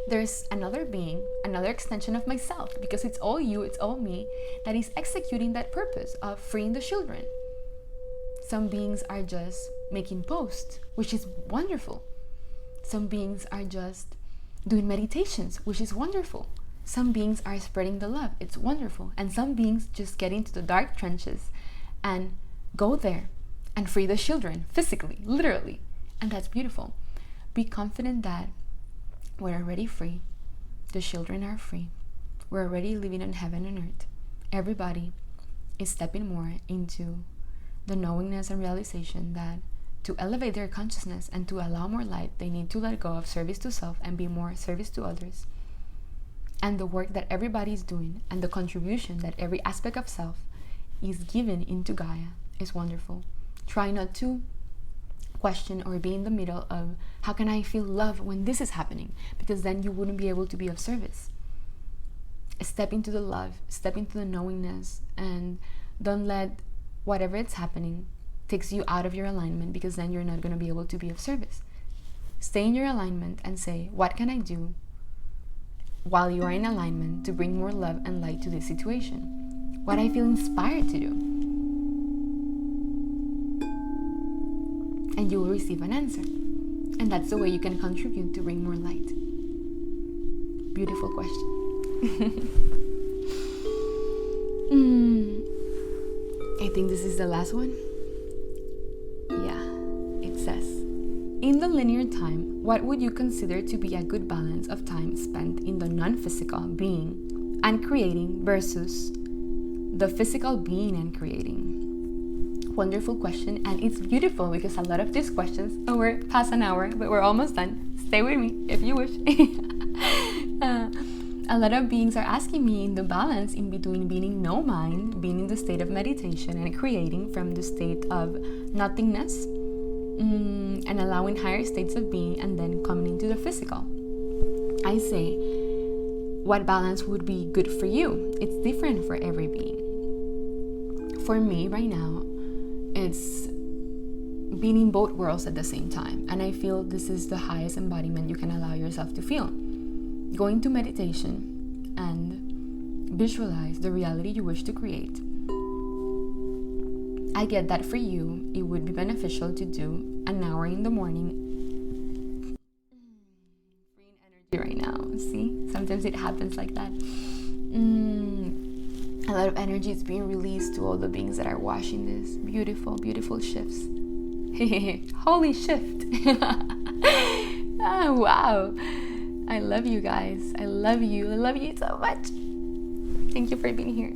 there's another being, another extension of myself, because it's all you, it's all me, that is executing that purpose of freeing the children. Some beings are just making posts, which is wonderful. Some beings are just doing meditations, which is wonderful. Some beings are spreading the love, it's wonderful. And some beings just get into the dark trenches and go there and free the children, physically, literally. And that's beautiful. Be confident that we're already free. The children are free. We're already living on heaven and earth. Everybody is stepping more into the knowingness and realization that to elevate their consciousness and to allow more light, they need to let go of service to self and be more service to others. And the work that everybody is doing and the contribution that every aspect of self is given into Gaia is wonderful. Try not to question or be in the middle of how can I feel love when this is happening, because then you wouldn't be able to be of service. Step into the love, step into the knowingness, and don't let whatever it's happening takes you out of your alignment, because then you're not going to be able to be of service. Stay in your alignment and say, what can I do while you are in alignment to bring more love and light to this situation? What I feel inspired to do. And you will receive an answer. And that's the way you can contribute to bring more light. Beautiful question. I think this is the last one. Yeah, it says, in the linear time, what would you consider to be a good balance of time spent in the non-physical being and creating versus the physical being and creating? Wonderful question, and it's beautiful because a lot of these questions, we're past an hour, but we're almost done. Stay with me if you wish. a lot of beings are asking me in the balance in between being in no mind, being in the state of meditation and creating from the state of nothingness, and allowing higher states of being, and then coming into the physical. I say, what balance would be good for you? It's different for every being. For me right now, it's being in both worlds at the same time. And I feel this is the highest embodiment you can allow yourself to feel. Go into meditation and visualize the reality you wish to create. I get that for you, it would be beneficial to do an hour in the morning. Freeing energy right now. See? Sometimes it happens like that. A lot of energy is being released to all the beings that are watching this. Beautiful, beautiful shifts. Holy shift. Oh, wow. I love you guys. I love you. I love you so much. Thank you for being here.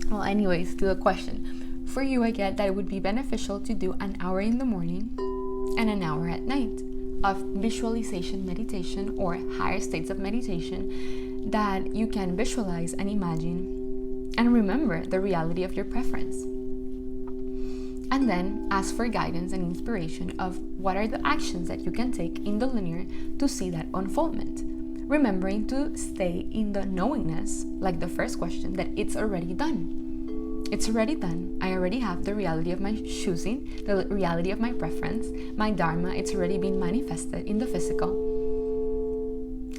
Well, anyways, to the question. For you, I get that it would be beneficial to do an hour in the morning and an hour at night of visualization meditation or higher states of meditation that you can visualize and imagine and remember the reality of your preference. And then ask for guidance and inspiration of what are the actions that you can take in the linear to see that unfoldment. Remembering to stay in the knowingness, like the first question, that it's already done. It's already done. I already have the reality of my choosing, the reality of my preference, my dharma. It's already been manifested in the physical.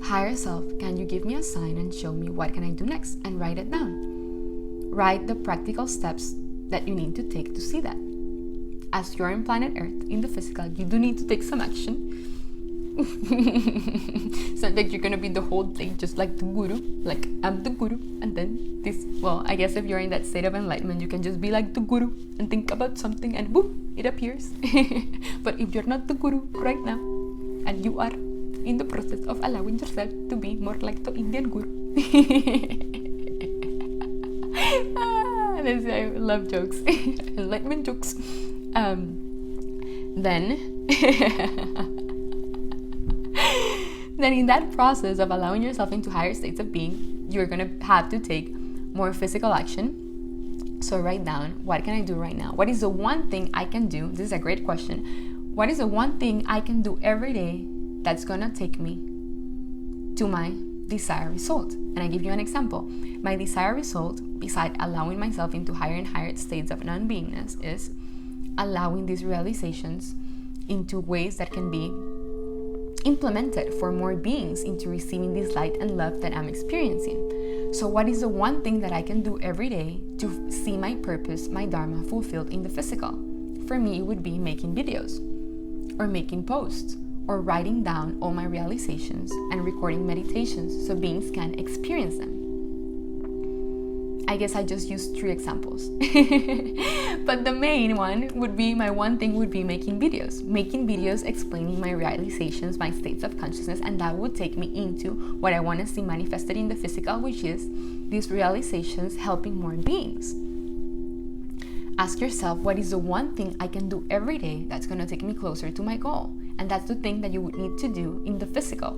Higher self, can you give me a sign and show me what can I do next? And write it down. Write the practical steps that you need to take to see that. As you're on planet Earth, in the physical, you do need to take some action. It's not like you're gonna be the whole day just like the guru, like I'm the guru, and then this, well, I guess if you're in that state of enlightenment, you can just be like the guru and think about something and boom, it appears. But if you're not the guru right now, and you are in the process of allowing yourself to be more like the Indian guru. I love jokes, enlightenment jokes. Then in that process of allowing yourself into higher states of being, you're gonna have to take more physical action. So write down, what can I do right now? What is the one thing I can do? This is a great question. What is the one thing I can do every day that's gonna take me to my desired result? And I give you an example. My desired result, beside allowing myself into higher and higher states of non-beingness, is allowing these realizations into ways that can be implemented for more beings into receiving this light and love that I'm experiencing. So what is the one thing that I can do every day to see my purpose, my dharma fulfilled in the physical? For me, it would be making videos or making posts or writing down all my realizations and recording meditations so beings can experience them. I guess I just used 3 examples. But the main one would be, my one thing would be making videos explaining my realizations, my states of consciousness, and that would take me into what I want to see manifested in the physical, which is these realizations helping more beings. Ask yourself, what is the one thing I can do every day that's going to take me closer to my goal? And that's the thing that you would need to do in the physical,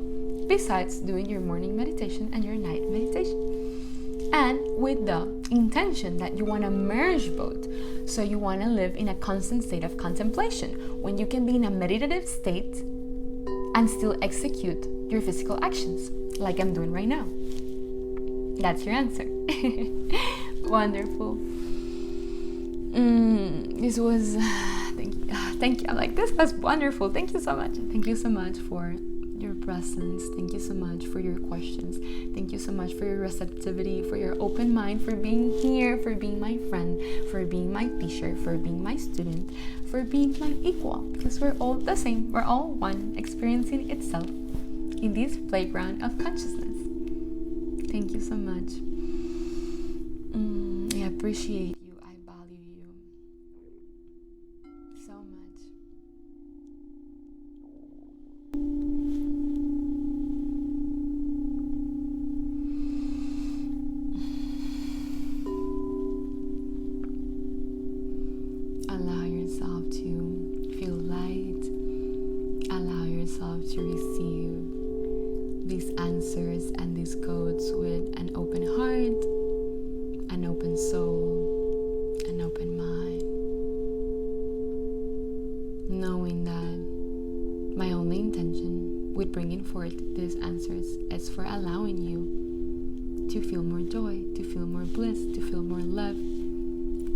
besides doing your morning meditation and your night meditation. And with the intention that you want to merge both. So you want to live in a constant state of contemplation, when you can be in a meditative state and still execute your physical actions, like I'm doing right now. That's your answer. Wonderful. This was, thank you. I'm like, this was wonderful. Thank you so much. Thank you so much for your presence. Thank you so much for your questions. Thank you so much for your receptivity, for your open mind, for being here, for being my friend, for being my teacher, for being my student, for being my equal, because we're all the same. We're all one, experiencing itself in this playground of consciousness. Thank you so much. I appreciate you. I value you so much. Allow yourself to feel light. Allow yourself to receive these answers and these codes with bringing forth these answers is for allowing you to feel more joy, to feel more bliss, to feel more love,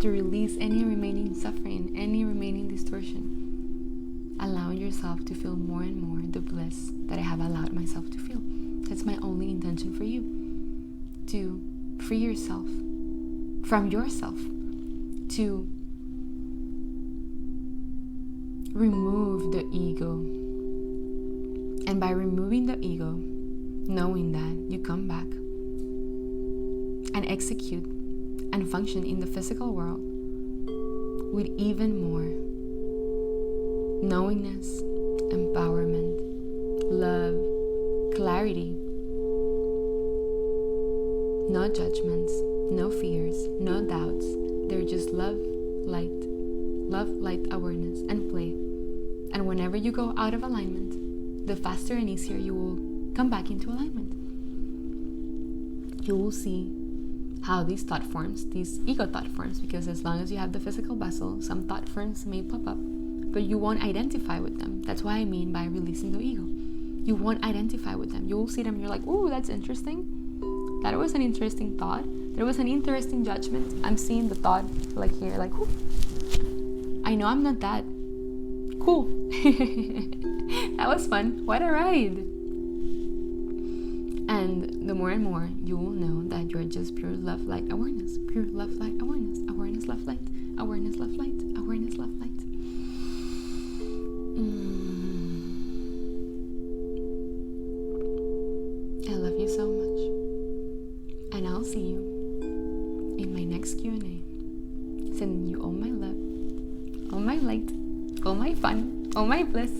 to release any remaining suffering, any remaining distortion, allowing yourself to feel more and more the bliss that I have allowed myself to feel. That's my only intention for you, to free yourself from yourself, to remove the ego. And by removing the ego, knowing that you come back and execute and function in the physical world with even more knowingness, empowerment, love, clarity, no judgments, no fears, no doubts. They're just love, light awareness, and play. And whenever you go out of alignment, the faster and easier you will come back into alignment. You will see how these thought forms, these ego thought forms, because as long as you have the physical vessel, some thought forms may pop up, but you won't identify with them. That's what I mean by releasing the ego. You won't identify with them. You will see them, you're like, ooh, that's interesting. That was an interesting thought. There was an interesting judgment. I'm seeing the thought like here, like, ooh, I know I'm not that. Cool. That was fun. What a ride. And the more and more you will know that you're just pure love, light, awareness. Pure love, light, awareness. Awareness, love, light. Awareness, love, light. Awareness, love, light. I love you so much. And I'll see you in my next Q&A. Sending you all my love, all my light, all my fun, all my bliss.